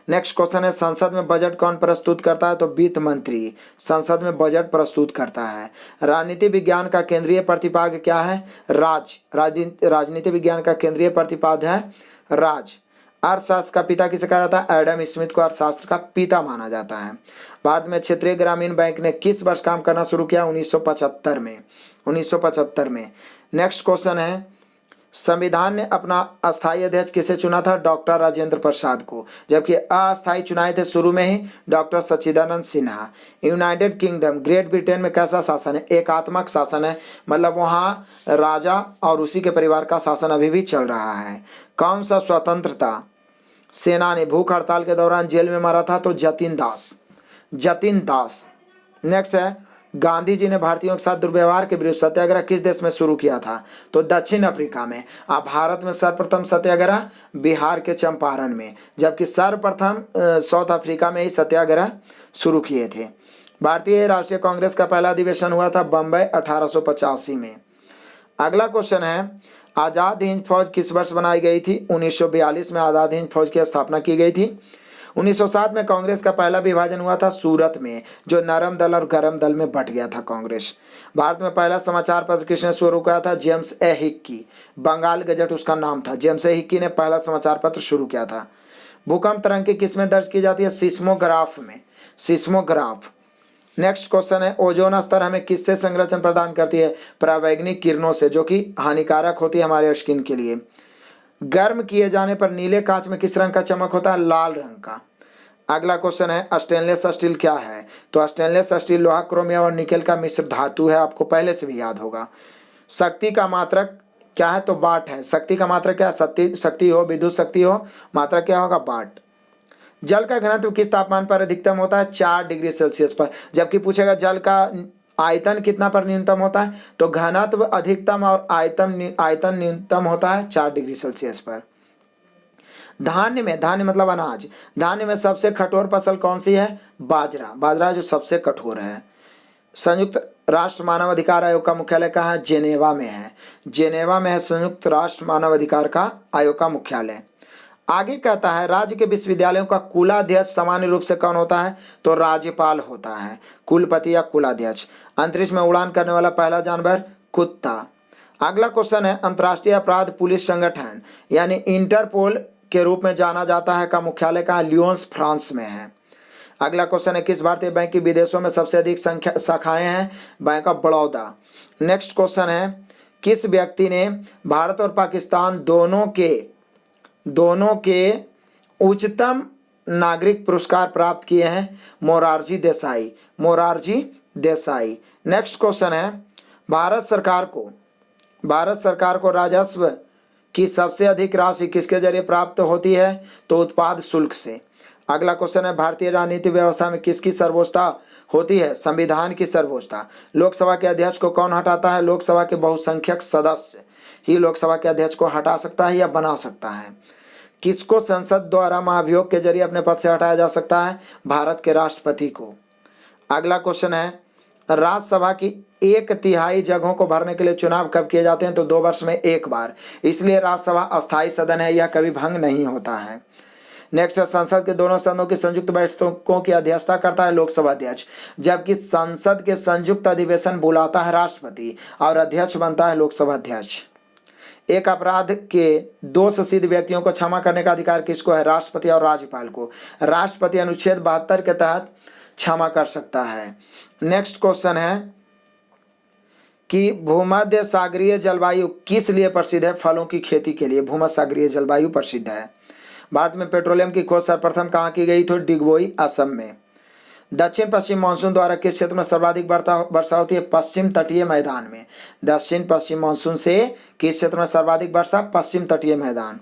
नेक्स्ट क्वेश्चन है, संसद में बजट कौन प्रस्तुत करता है? तो वित्त मंत्री संसद में बजट प्रस्तुत करता है। राजनीति विज्ञान का केंद्रीय प्रतिपाद्य क्या है? राजनीति विज्ञान का केंद्रीय प्रतिपाद्य है राज। अर्थशास्त्र का पिता किसे कहा जाता है? एडम स्मिथ को अर्थशास्त्र का पिता माना जाता है। भारत में क्षेत्रीय ग्रामीण बैंक ने किस वर्ष काम करना शुरू किया? 1975 में। 1975 में। नेक्स्ट क्वेश्चन है, संविधान ने अपना अस्थायी अध्यक्ष किसे चुना था? डॉक्टर राजेंद्र प्रसाद को, जबकि अस्थायी चुनाए थे शुरू में ही doctor Sachchidanand Sinha. United Kingdom Great Britain में कैसा शासन है? एकात्मक शासन है, मतलब वहाँ राजा और उसी के परिवार का शासन अभी भी चल रहा है। कौन सा स्वतंत्रता सेनानी भूख हड़ताल के दौरान जेल में मारा था? तो जतिन दास। जतिन दास। नेक्स्ट है, गांधी जी ने भारतीयों के साथ दुर्व्यवहार के विरुद्ध सत्याग्रह किस देश में शुरू किया था? तो दक्षिण अफ्रीका में। अब भारत में सर्वप्रथम सत्याग्रह बिहार के चंपारण में, जबकि सर्वप्रथम साउथ अफ्रीका में ही सत्याग्रह शुरू किए थे। भारतीय राष्ट्रीय कांग्रेस का पहला अधिवेशन हुआ था बम्बई 1885 में। अगला क्वेश्चन है, आज़ाद हिंद फौज किस वर्ष बनाई गई थी? 1942 में आज़ाद हिंद फौज की स्थापना की गई थी। 1907 में कांग्रेस का पहला विभाजन हुआ था सूरत में, जो नरम दल और गरम दल में बंट गया था कांग्रेस। भारत में पहला समाचार पत्र किसने शुरू किया था? James A Hicky. Bengal Gazette उसका नाम था। जेम्स ए हिक्की ने पहला समाचार पत्र शुरू किया था। भूकंप तरंग किस में दर्ज की जाती है? सिस्मोग्राफ में। सिस्मोग्राफ। नेक्स्ट क्वेश्चन है, ओजोन स्तर हमें किससे संरक्षण प्रदान करती है? परावैंगनिक किरणों से, जो कि हानिकारक होती है हमारे स्किन के लिए। गर्म किए जाने पर नीले कांच में किस रंग का चमक होता है? लाल रंग का। अगला क्वेश्चन है, स्टेनलेस स्टील क्या है? तो स्टेनलेस स्टील लोहा, क्रोमियम और निकेल का मिश्र धातु है, आपको पहले से भी याद होगा। शक्ति का मात्रक क्या है? तो वाट है। शक्ति का मात्रक क्या है? शक्ति हो, विद्युत शक्ति हो, मात्रक क्या होगा? वाट। जल का घनत्व किस तापमान पर अधिकतम होता है? 4 डिग्री सेल्सियस पर। जबकि पूछेगा जल का आयतन कितना पर न्यूनतम होता है? तो घनत्व अधिकतम और आयतन न्यूनतम होता है 4 डिग्री सेल्सियस पर। धान्य में, धान्य मतलब अनाज, धान्य में सबसे कठोर फसल कौन सी है? बाजरा। बाजरा जो सबसे कठोर है। संयुक्त राष्ट्र मानव अधिकार आयोग का मुख्यालय कहाँ है? जेनेवा में है। जेनेवा में है संयुक्त राष्ट्र मानव अधिकार का आयोग का मुख्यालय। आगे कहता है, राज्य के विश्वविद्यालयों का कुलाध्यक्ष सामान्य रूप से कौन होता है? तो राज्यपाल होता है, कुलपति या कुलाध्यक्ष। अंतरिक्ष में उड़ान करने वाला पहला जानवर? कुत्ता। अगला क्वेश्चन है, अंतर्राष्ट्रीय अपराध पुलिस संगठन यानी इंटरपोल के रूप में जाना जाता है का मुख्यालय कहाँ? लियोन्स, फ्रांस में है। अगला क्वेश्चन है, किस भारतीय बैंक की विदेशों में सबसे अधिक संख्या शाखाएं हैं? Bank of Baroda. Next question है, किस व्यक्ति ने भारत और पाकिस्तान दोनों के उच्चतम नागरिक पुरस्कार प्राप्त किए हैं? मोरारजी देसाई। मोरारजी देसाई। नेक्स्ट क्वेश्चन है, भारत सरकार को राजस्व की सबसे अधिक राशि किसके जरिए प्राप्त होती है? तो उत्पाद शुल्क से। अगला क्वेश्चन है, भारतीय राजनीतिक व्यवस्था में किसकी सर्वोच्चता होती है? संविधान की सर्वोच्चता। लोकसभा के अध्यक्ष को कौन हटाता है? लोकसभा के बहुसंख्यक सदस्य ही लोकसभा के अध्यक्ष को हटा सकता है या बना सकता है। किसको संसद द्वारा महाभियोग के जरिए अपने पद से हटाया जा सकता है? भारत के राष्ट्रपति को। अगला क्वेश्चन है, राज्यसभा की 1/3 जगहों को भरने के लिए चुनाव कब किए जाते हैं? तो 2 वर्ष में एक बार। इसलिए राज्यसभा अस्थायी सदन है, यह कभी भंग नहीं होता है। नेक्स्ट, संसद के दोनों सदनों की संयुक्त बैठकों की अध्यक्षता करता है लोकसभा अध्यक्ष, जबकि संसद के संयुक्त अधिवेशन बुलाता है राष्ट्रपति और अध्यक्ष बनता है लोकसभा अध्यक्ष। एक अपराध के दोष सिद्ध व्यक्तियों को क्षमा करने का अधिकार किसको है? राष्ट्रपति और राज्यपाल को। राष्ट्रपति अनुच्छेद 72 के तहत क्षमा कर सकता है। नेक्स्ट क्वेश्चन है कि भूमध्य सागरीय जलवायु किस लिए प्रसिद्ध है? फलों की खेती के लिए भूमध्य सागरीय जलवायु प्रसिद्ध है। भारत में पेट्रोलियम की खोज सर्वप्रथम कहाँ की गई? तो डिगबोई, असम में। दक्षिण पश्चिम मानसून द्वारा किस क्षेत्र में सर्वाधिक वर्षा होती है? पश्चिम तटीय मैदान में। दक्षिण पश्चिम मानसून से किस क्षेत्र में सर्वाधिक वर्षा? पश्चिम तटीय मैदान।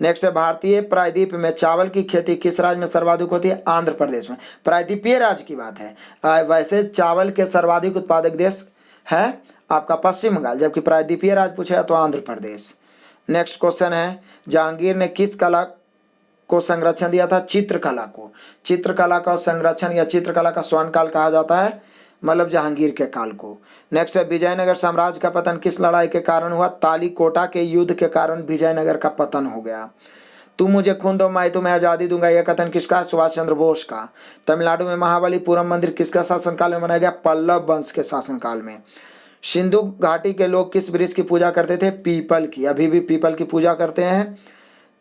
नेक्स्ट है भारतीय प्रायद्वीप में चावल की खेती किस राज्य में सर्वाधिक होती है? आंध्र प्रदेश में। प्रायद्वीपीय राज्य की बात है। वैसे चावल के सर्वाधिक उत्पादक देश है आपका पश्चिम बंगाल, जबकि प्रायद्वीपीय राज्य पूछा तो आंध्र प्रदेश। नेक्स्ट क्वेश्चन है जहांगीर ने किस कला को संरक्षण दिया था? चित्रकला को। चित्रकला का संरक्षण या चित्रकला का स्वर्ण काल कहा जाता है, मतलब जहांगीर के काल को। नेक्स्ट है विजयनगर साम्राज्य का पतन किस लड़ाई के कारण हुआ? तालीकोटा के युद्ध के कारण विजयनगर का पतन हो गया। तुम मुझे खून दो मैं तुम्हें आजादी दूंगा, यह कथन किसका है? सुभाष चंद्र बोस का। तमिलनाडु में महाबलीपुरम मंदिर किसका शासनकाल में बनाया गया? पल्लव वंश के शासनकाल में। सिंधु घाटी के लोग किस वृक्ष की पूजा करते थे? पीपल की। अभी भी पीपल की पूजा करते हैं।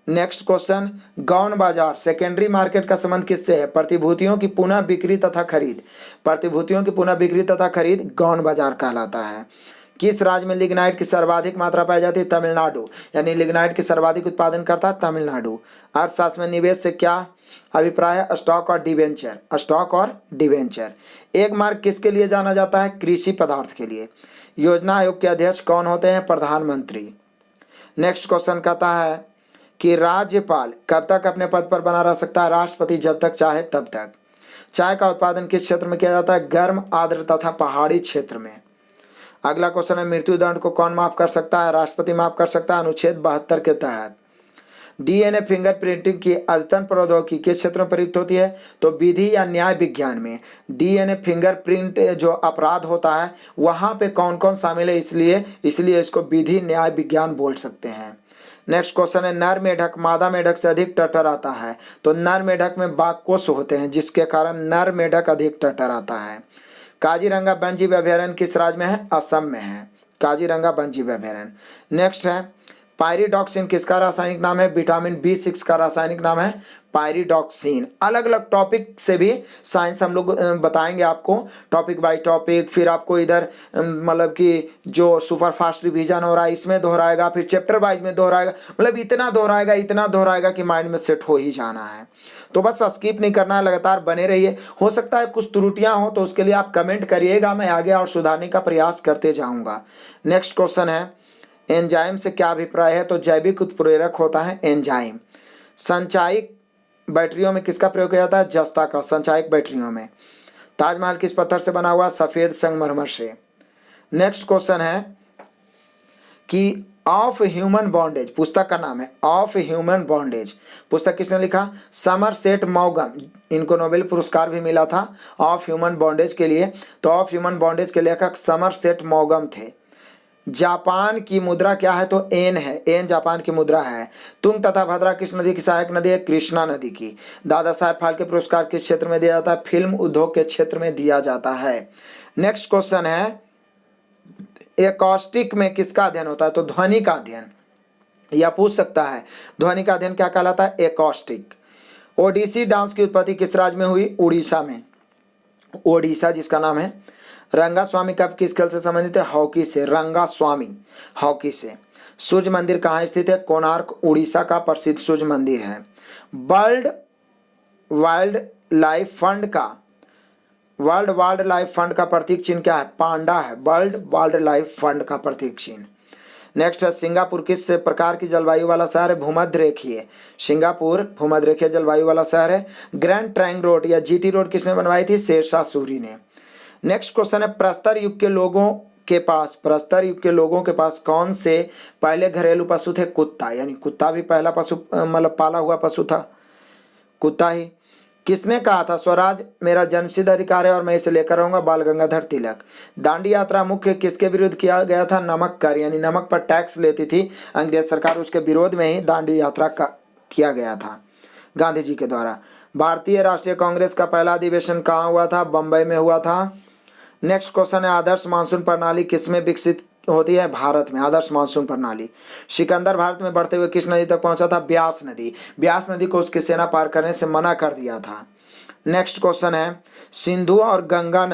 नेक्स्ट क्वेश्चन, गौण बाजार सेकेंडरी मार्केट का संबंध किससे है? प्रतिभूतियों की पुनः बिक्री तथा खरीद। प्रतिभूतियों की पुनः बिक्री तथा खरीद गौण बाजार कहलाता है। किस राज्य में लिग्नाइट की सर्वाधिक मात्रा पाई जाती है? तमिलनाडु, यानी लिग्नाइट की सर्वाधिक उत्पादन करता है तमिलनाडु। अर्थशास्त्र में निवेश से क्या अभिप्राय है? स्टॉक और डिवेंचर। स्टॉक और डिवेंचर। एक मार्ग किसके लिए जाना जाता है? कृषि पदार्थ के लिए। योजना आयोग के अध्यक्ष कौन होते हैं? प्रधानमंत्री। नेक्स्ट क्वेश्चन कहता है कि राज्यपाल कब तक अपने पद पर बना रह सकता है? राष्ट्रपति जब तक चाहे तब तक। चाय का उत्पादन किस क्षेत्र में किया जाता है? गर्म, आर्द्र तथा पहाड़ी क्षेत्र में। अगला क्वेश्चन है मृत्यु दंड को कौन माफ कर सकता है? राष्ट्रपति माफ कर सकता है अनुच्छेद 72 के तहत। डीएनए फिंगरप्रिंटिंग की अद्यतन प्रौद्योगिकी किस क्षेत्र में प्रयुक्त होती है? तो विधि या न्याय विज्ञान में। डीएनए फिंगरप्रिंट जो अपराध होता है वहां पे कौन कौन शामिल है, इसलिए इसको विधि न्याय विज्ञान बोल सकते हैं। नेक्स्ट क्वेश्चन है नर मेढक मादा मेढक से अधिक टरटराता है? तो नर मेढक में बाककोष होते हैं जिसके कारण नर मेढक अधिक टरटराता है। काजीरंगा वन्यजीव अभयारण्य किस राज्य में है? असम में है काजीरंगा वन्यजीव अभयारण्य। नेक्स्ट है पायरिडॉक्सिन किसका रासायनिक नाम है? विटामिन B6 का रासायनिक नाम है पायरिडॉक्सिन। अलग अलग टॉपिक से भी साइंस हम लोग बताएंगे आपको, टॉपिक बाय टॉपिक। फिर आपको इधर मतलब कि जो सुपर फास्ट रिवीजन हो रहा है इसमें दोहराएगा, फिर चैप्टर वाइज में दोहराएगा, मतलब इतना दोहराएगा कि माइंड में सेट हो ही जाना है। तो बस स्किप नहीं करना है, लगातार बने रहिए। हो सकता है कुछ त्रुटियां हो तो उसके लिए आप कमेंट करिएगा, मैं आगे और सुधारने का प्रयास करते जाऊंगा। नेक्स्ट क्वेश्चन है एंजाइम से क्या अभिप्राय है? तो जैविक उत्प्रेरक होता है एंजाइम। संचायक बैटरियों में किसका प्रयोग किया जाता है? जस्ता का। संचायक बैटरियों में। ताजमहल किस पत्थर से बना हुआ? सफेद संगमरमर से। नेक्स्ट क्वेश्चन है कि ऑफ ह्यूमन बॉन्डेज पुस्तक का नाम है ऑफ ह्यूमन बॉन्डेज। पुस्तक किसने लिखा? समरसेट मॉगम। इनको नोबेल पुरस्कार भी मिला था ऑफ ह्यूमन बॉन्डेज के लिए। तो ऑफ ह्यूमन बॉन्डेज के लेखक समरसेट मॉगम थे। जापान की मुद्रा क्या है? तो एन है। एन जापान की मुद्रा है। तुंग तथा भद्रा किस नदी की सहायक नदी है? कृष्णा नदी की। दादा साहेब फाल्के पुरस्कार किस क्षेत्र में दिया जाता है? फिल्म उद्योग के क्षेत्र में दिया जाता है। नेक्स्ट क्वेश्चन है एकॉस्टिक में किसका अध्ययन होता है? तो ध्वनि का अध्ययन। यह पूछ सकता है ध्वनि का अध्ययन क्या कहलाता है? एकॉस्टिक। ओडिसी डांस की उत्पत्ति किस राज्य में हुई? उड़ीसा में। ओडिशा जिसका नाम है। रंगास्वामी कप किस खेल से संबंधित है? हॉकी से। रंगास्वामी हॉकी से। सूर्य मंदिर कहाँ स्थित है? कोणार्क उड़ीसा का प्रसिद्ध सूर्य मंदिर है। वर्ल्ड वाइल्ड लाइफ फंड का प्रतीक चिन्ह क्या है? पांडा है। वर्ल्ड वाइल्ड लाइफ फंड का प्रतीक चिन्ह। नेक्स्ट है सिंगापुर किस प्रकार की जलवायु वाला शहर है? भूमध्य रेखीय। सिंगापुर भूमध्य रेखीय जलवायु वाला शहर है। ग्रैंड ट्रैंक रोड या जीटी रोड किसने बनवाई थी? शेरशाह सूरी ने। नेक्स्ट क्वेश्चन है प्रस्तर युग के लोगों के पास कौन से पहले घरेलू पशु थे? कुत्ता, यानी कुत्ता भी पहला पशु मतलब पाला हुआ पशु था, कुत्ता ही। किसने कहा था स्वराज मेरा जन्मसिद्ध अधिकार है और मैं इसे लेकर रहूंगा? बाल गंगाधर तिलक। दांडी यात्रा मुख्य किसके विरुद्ध किया गया था? नमक कर, यानी नमक पर टैक्स लेती थी अंग्रेज सरकार, उसके विरोध में ही दांडी यात्रा का किया गया था गांधी जी के द्वारा। भारतीय राष्ट्रीय कांग्रेस का पहला अधिवेशन कहाँ हुआ था? बंबई में हुआ था। नेक्स्ट क्वेश्चन है आदर्श मानसून प्रणाली किसमें विकसित होती है? भारत में। आदर्श मानसून प्रणाली। सिकंदर भारत में बढ़ते हुए किस नदी तक पहुंचा था? ब्यास नदी। ब्यास नदी को उसकी सेना पार करने से मना कर दिया था। नेक्स्ट क्वेश्चन है सिंधु और गंगा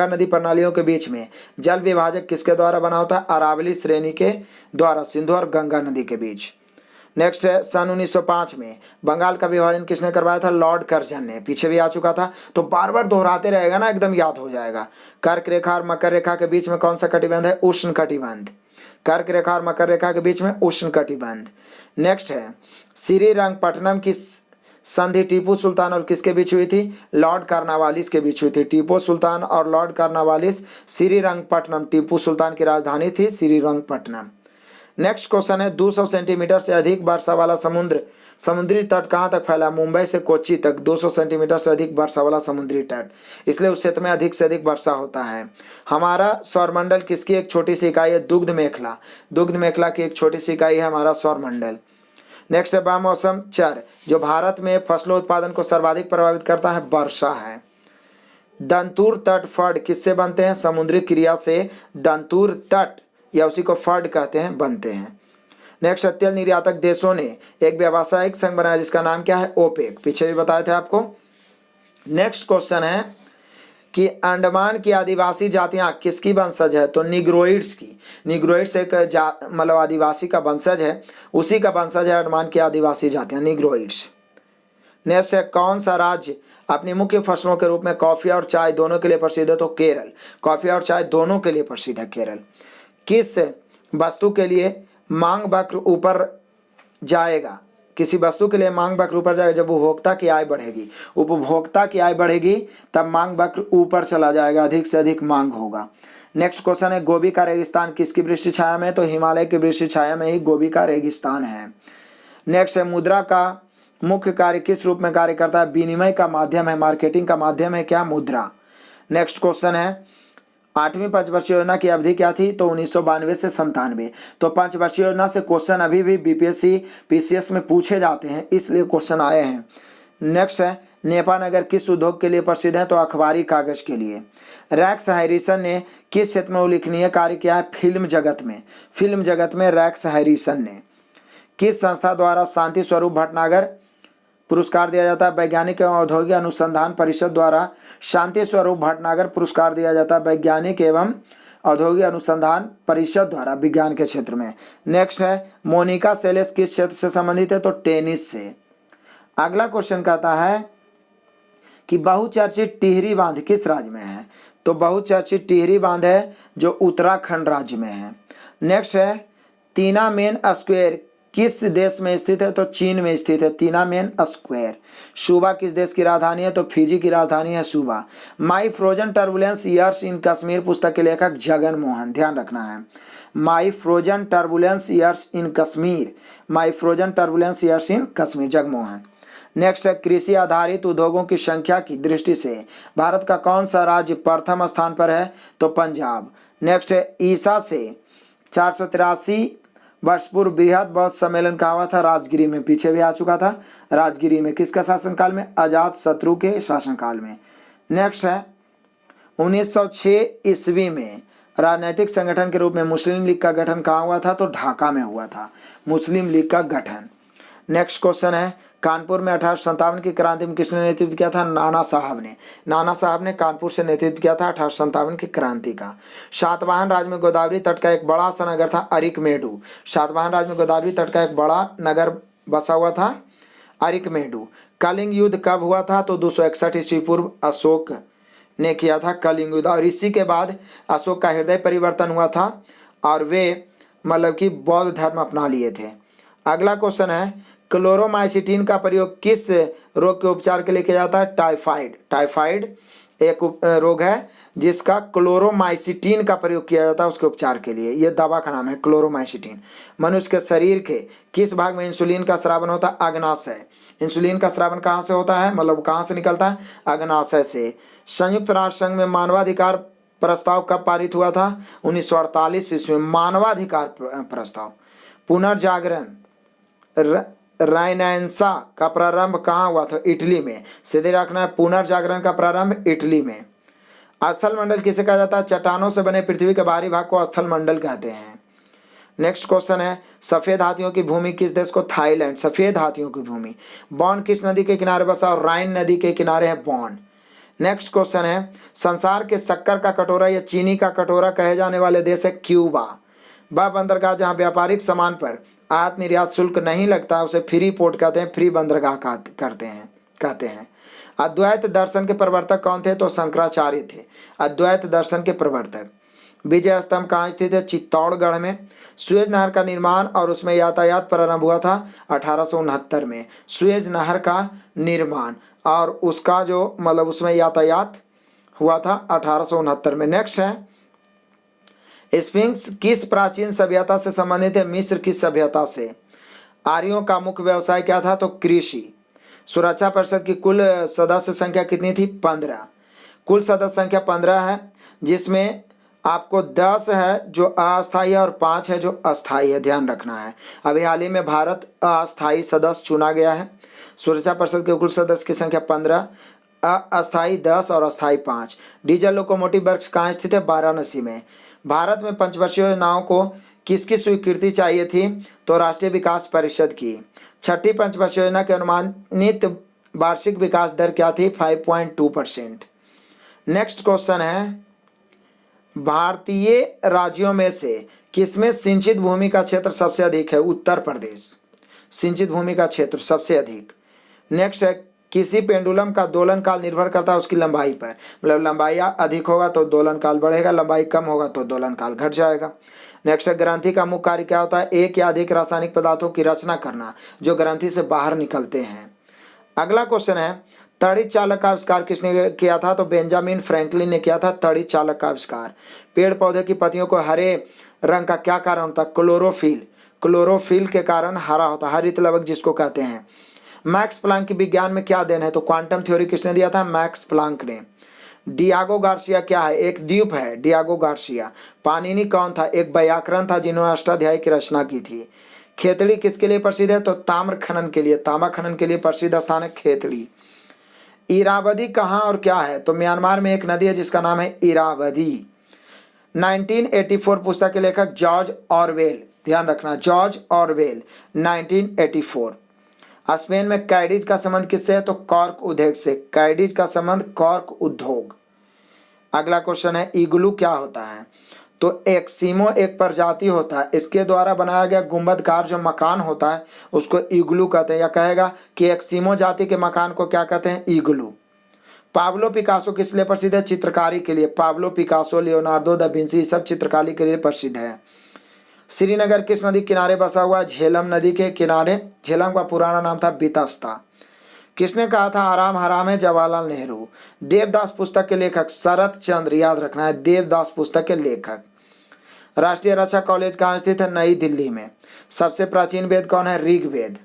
नदी प्रणालियों के बीच में जल विभाजक किसके द्वारा बना होता है? अरावली श्रेणी के द्वारा सिंधु और गंगा नदी के बीच। नेक्स्ट है सन 1905 में बंगाल का विभाजन किसने करवाया था? लॉर्ड कर्जन ने। पीछे भी आ चुका था, तो बार बार दोहराते रहेगा ना, एकदम याद हो जाएगा। कर्क रेखा और मकर रेखा के बीच में कौन सा कटिबंध है? उष्ण कटिबंध। कर्क रेखा और मकर रेखा के बीच में उष्ण कटिबंध। नेक्स्ट है श्रीरंगपट्टनम की संधि टीपू सुल्तान और किसके बीच हुई थी? लॉर्ड कार्नवालिस के बीच हुई थी। टीपू सुल्तान और लॉर्ड कार्नवालिस, श्रीरंगपट्टनम टीपू सुल्तान की राजधानी थी श्रीरंगपट्टनम। नेक्स्ट क्वेश्चन है 200 सेंटीमीटर से अधिक वर्षा वाला समुद्री तट कहाँ तक फैला? मुंबई से कोच्चि तक 200 सेंटीमीटर से अधिक वर्षा वाला समुद्री तट, इसलिए उस क्षेत्र में अधिक से अधिक वर्षा होता है। हमारा सौरमंडल किसकी एक छोटी सी इकाई है? दुग्ध मेखला। दुग्ध मेखला की एक छोटी सी इकाई है हमारा सौरमंडल। नेक्स्ट है मौसम चर, जो भारत में फसलों उत्पादन को सर्वाधिक प्रभावित करता है, वर्षा है। दंतुर तट फर्ड किससे बनते हैं? समुद्री क्रिया से दंतुर तट या उसी को फर्ड कहते हैं बनते हैं। नेक्स्ट, तेल निर्यातक देशों ने एक व्यावसायिक संघ बनाया जिसका नाम क्या है? ओपेक। पीछे भी बताए थे आपको। नेक्स्ट क्वेश्चन है कि अंडमान की आदिवासी जातियां किसकी वंशज है? तो निग्रोइड्स की। निग्रोइड्स एक मतलब आदिवासी का वंशज है, उसी का वंशज है अंडमान की आदिवासी जातियां, निग्रोइड्स। नेक्स्ट है कौन सा राज्य अपनी मुख्य फसलों के रूप में कॉफी और चाय दोनों के लिए प्रसिद्ध है? तो केरल। कॉफी और चाय दोनों के लिए प्रसिद्ध है केरल। किस वस्तु के लिए मांग वक्र ऊपर जाएगा? किसी वस्तु के लिए मांग वक्र ऊपर जाएगा जब उपभोक्ता की आय बढ़ेगी। उपभोक्ता की आय बढ़ेगी तब मांग वक्र ऊपर चला जाएगा, अधिक से अधिक मांग होगा। नेक्स्ट क्वेश्चन है गोबी का रेगिस्तान किसकी वृष्टि छाया में? तो हिमालय की वृष्टि छाया में ही गोबी का रेगिस्तान है। नेक्स्ट है मुद्रा का मुख्य कार्य किस रूप में कार्य करता है? विनिमय का माध्यम है, मार्केटिंग का माध्यम है क्या? मुद्रा। नेक्स्ट क्वेश्चन है 8वीं पंचवर्षीय योजना की अवधि क्या थी? तो 1992 से 97। तो पंचवर्षीय योजना से क्वेश्चन अभी भी बीपीएससी पीसीएस में पूछे जाते हैं, इसलिए क्वेश्चन आए हैं। नेक्स्ट है नेपानगर किस उद्योग के लिए प्रसिद्ध है? तो अखबारी कागज के लिए। रैक्स हैरिसन ने किस क्षेत्र में उल्लेखनीय कार्य किया है? फिल्म जगत में। फिल्म जगत में रैक्स हैरिसन ने। किस संस्था द्वारा शांति स्वरूप भटनागर पुरस्कार दिया जाता है? वैज्ञानिक एवं औद्योगिक अनुसंधान परिषद द्वारा शांति स्वरूप भटनागर पुरस्कार दिया जाता है, वैज्ञानिक एवं औद्योगिक अनुसंधान परिषद द्वारा, विज्ञान के क्षेत्र में। नेक्स्ट है मोनिका सेलेस किस क्षेत्र से संबंधित है? तो टेनिस से। अगला क्वेश्चन कहता है कि बहुचर्चित टिहरी बांध किस राज्य में है? तो बहुचर्चित टिहरी बांध है जो उत्तराखंड राज्य में है। नेक्स्ट है तिनामेन स्क्वायर किस देश में स्थित है? तो चीन में स्थित है तिनामेन स्क्वायर। सूबा किस देश की राजधानी है? तो फिजी की राजधानी है सूबा। My frozen turbulence years in Kashmir पुस्तक के लेखक जगन मोहन, ध्यान रखना है। My frozen turbulence years in Kashmir, my frozen turbulence years in Kashmir, Jagmohan. Next है कृषि आधारित उद्योगों की संख्या की दृष्टि से भारत का कौन सा राज्य प्रथम स्थान पर है? तो पंजाब। नेक्स्ट है ईसा से 483 वर्ष पूर्व बृहद बौद्ध सम्मेलन कहा हुआ था? राजगिरी में। पीछे भी आ चुका था राजगिरी में। किसका शासनकाल में? अजात शत्रु के शासनकाल में। नेक्स्ट है 1906 ईस्वी में राजनीतिक संगठन के रूप में मुस्लिम लीग का गठन कहाँ हुआ था? तो ढाका में हुआ था मुस्लिम लीग का गठन। नेक्स्ट क्वेश्चन है कानपुर में 1857 की क्रांति में किसने नेतृत्व किया था? नाना साहब ने। नाना साहब ने कानपुर से नेतृत्व किया था 1857 की क्रांति का। सातवाहन राज्य में गोदावरी तट का एक बड़ा सा नगर था अरिकमेडु। सातवाहन राज्य में गोदावरी तट का एक बड़ा नगर बसा हुआ था अरिकमेडु। कलिंग युद्ध कब हुआ था? तो 261 ईस्वी पूर्व अशोक ने किया था कलिंग युद्ध, और इसी के बाद अशोक का हृदय परिवर्तन हुआ था और वे मतलब कि बौद्ध धर्म अपना लिए थे। अगला क्वेश्चन है क्लोरोमाइसिटिन का प्रयोग किस रोग के उपचार के लिए किया जाता है? टाइफाइड। टाइफाइड एक रोग है जिसका क्लोरोमाइसिटिन का प्रयोग किया जाता है उसके उपचार के लिए। यह दवा का नाम है क्लोरोमाइसिटिन। मनुष्य के शरीर के किस भाग में इंसुलिन का स्रावन होता है? अग्नाशय। इंसुलिन का स्रावन कहाँ से होता है, मतलब कहाँ से निकलता है? अग्नाशय से। संयुक्त राष्ट्र संघ में मानवाधिकार प्रस्ताव कब पारित हुआ था? 1948 ईस्वी में मानवाधिकार प्रस्ताव। पुनर्जागरण राइनेंसा का प्रारंभ कहाँ हुआ था? इटली में। सीधे रखना है पुनर्जागरण का प्रारंभ इटली में। स्थल मंडल किसे कहा जाता है? चट्टानों से बने पृथ्वी के बाहरी भाग को स्थल मंडल कहते हैं। नेक्स्ट क्वेश्चन है सफेद हाथियों की भूमि किस देश को? थाईलैंड। सफेद हाथियों की भूमि। बॉन किस नदी के किनारे बसा? और राइन नदी के किनारे है बॉन। नेक्स्ट क्वेश्चन है संसार के शक्कर का कटोरा या चीनी का कटोरा कहे जाने वाले देश है क्यूबा। वह बंदरगाह जहाँ व्यापारिक सामान पर आयात निर्यात शुल्क नहीं लगता है उसे फ्री पोर्ट कहते हैं, फ्री बंदरगाह कहते हैं। अद्वैत दर्शन के प्रवर्तक कौन थे? तो शंकराचार्य थे अद्वैत दर्शन के प्रवर्तक। विजय स्तंभ कहाँ स्थित है? चित्तौड़गढ़ में। सुएज नहर का निर्माण और उसमें यातायात प्रारंभ हुआ था 1869 में। सुएज नहर का निर्माण और उसका जो मतलब उसमें यातायात हुआ था 1869 में। नेक्स्ट है, स्फिंक्स किस प्राचीन सभ्यता से संबंधित है? मिस्र की सभ्यता से। आर्यों का मुख्य व्यवसाय क्या था? तो कृषि। सुरक्षा परिषद की कुल सदस्य संख्या कितनी थी? 15। कुल सदस्य संख्या 15 है, जिसमें आपको 10 है जो अस्थायी है और 5 है जो अस्थायी है, ध्यान रखना है। अभी हाल ही में भारत अस्थायी सदस्य चुना गया है। सुरक्षा परिषद के कुल सदस्य की संख्या 15, अस्थायी 10 और अस्थायी 5। डीजल लोकोमोटिव वर्क्स कहाँ स्थित है? वाराणसी में। भारत में पंचवर्षीय योजनाओं को किसकी स्वीकृति चाहिए थी? तो राष्ट्रीय विकास परिषद की। छठी पंचवर्षीय योजना के अनुमानित वार्षिक विकास दर क्या थी? 5.2%। नेक्स्ट क्वेश्चन है, भारतीय राज्यों में से किसमें सिंचित भूमि का क्षेत्र सबसे अधिक है? उत्तर प्रदेश। सिंचित भूमि का क्षेत्र सबसे अधिक। नेक्स्ट है, किसी पेंडुलम का दोलन काल निर्भर करता है उसकी लंबाई पर, मतलब लंबाई अधिक होगा तो दोलन काल बढ़ेगा, लंबाई कम होगा तो दोलन काल घट जाएगा। नेक्स्ट है, ग्रंथि का मुख्य कार्य क्या होता है? एक या अधिक रासायनिक पदार्थों की रचना करना जो ग्रंथि से बाहर निकलते हैं। अगला क्वेश्चन है, तड़ित चालक का आविष्कार किसने किया था? तो बेंजामिन फ्रैंकलिन ने किया था तड़ित चालक का आविष्कार। पेड़ पौधे की पत्तियों को हरे रंग का क्या कारण होता है? क्लोरोफिल। क्लोरोफिल के कारण हरा होता है, हरित लवक जिसको कहते हैं। मैक्स प्लांक की विज्ञान में क्या देन है? तो क्वांटम थ्योरी किसने दिया था? मैक्स प्लांक ने। डियागो गार्सिया क्या है? एक द्वीप है डियागो गार्सिया। पाणिनि कौन था? एक व्याकरण था जिन्होंने अष्टाध्यायी की रचना की थी। खेतड़ी किसके लिए प्रसिद्ध है? तो ताम्र खनन के लिए, तांबा खनन के लिए प्रसिद्ध स्थान है खेतड़ी। इरावदी कहाँ और क्या है? तो म्यांमार में एक नदी है जिसका नाम है इरावदी। 1984 पुस्तक के लेखक जॉर्ज ऑरवेल, ध्यान रखना, जॉर्ज ऑरवेल 1984। स्पेन में कैडिज का संबंध किससे है? तो कॉर्क उद्योग से। कैडिज का संबंध कॉर्क उद्योग। अगला क्वेश्चन है, इग्लू क्या होता है? तो एक्सिमो एक प्रजाति होता है, इसके द्वारा बनाया गया गुंबदकार जो मकान होता है उसको इग्लू कहते हैं, या कहेगा कि एक्सिमो जाति के मकान को क्या कहते हैं? इग्लू। पाब्लो पिकासो किस लिए प्रसिद्ध है? चित्रकारी के लिए। Pablo Picasso, Leonardo da Vinci सब चित्रकारी के लिए प्रसिद्ध है। श्रीनगर किस नदी किनारे बसा हुआ? झेलम नदी के किनारे। झेलम का पुराना नाम था बितस्ता। किसने कहा था आराम हराम है? जवाहरलाल नेहरू। देवदास पुस्तक के लेखक शरत चंद्र, याद रखना है, देवदास पुस्तक के लेखक। राष्ट्रीय रक्षा कॉलेज कहाँ स्थित है? नई दिल्ली में। सबसे प्राचीन वेद कौन है? ऋग्वेद।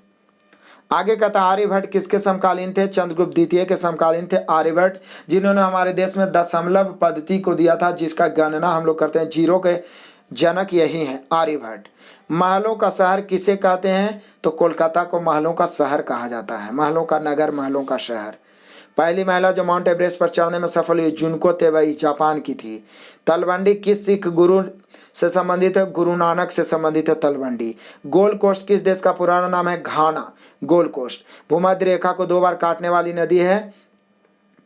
आगे कहता आर्यभट्ट किसके समकालीन थे? चंद्रगुप्त द्वितीय के समकालीन थे आर्यभट्ट, जिन्होंने हमारे देश में दशमलव पद्धति को दिया था, जिसका गणना हम लोग करते हैं। जीरो के जनक यही हैं, आर्यभट्ट। महलों का शहर किसे कहते हैं? तो कोलकाता को महलों का शहर कहा जाता है, महलों का नगर, महलों का शहर। पहली महिला जो माउंट एवरेस्ट पर चढ़ने में सफल हुई जुनको तेवई, जापान की थी। तलवंडी किस सिख गुरु से संबंधित है? गुरु नानक से संबंधित है तलवंडी। गोल्ड कोस्ट किस देश का पुराना नाम है? घाना, गोल्ड कोस्ट। भूमध्य रेखा को 2 बार काटने वाली नदी है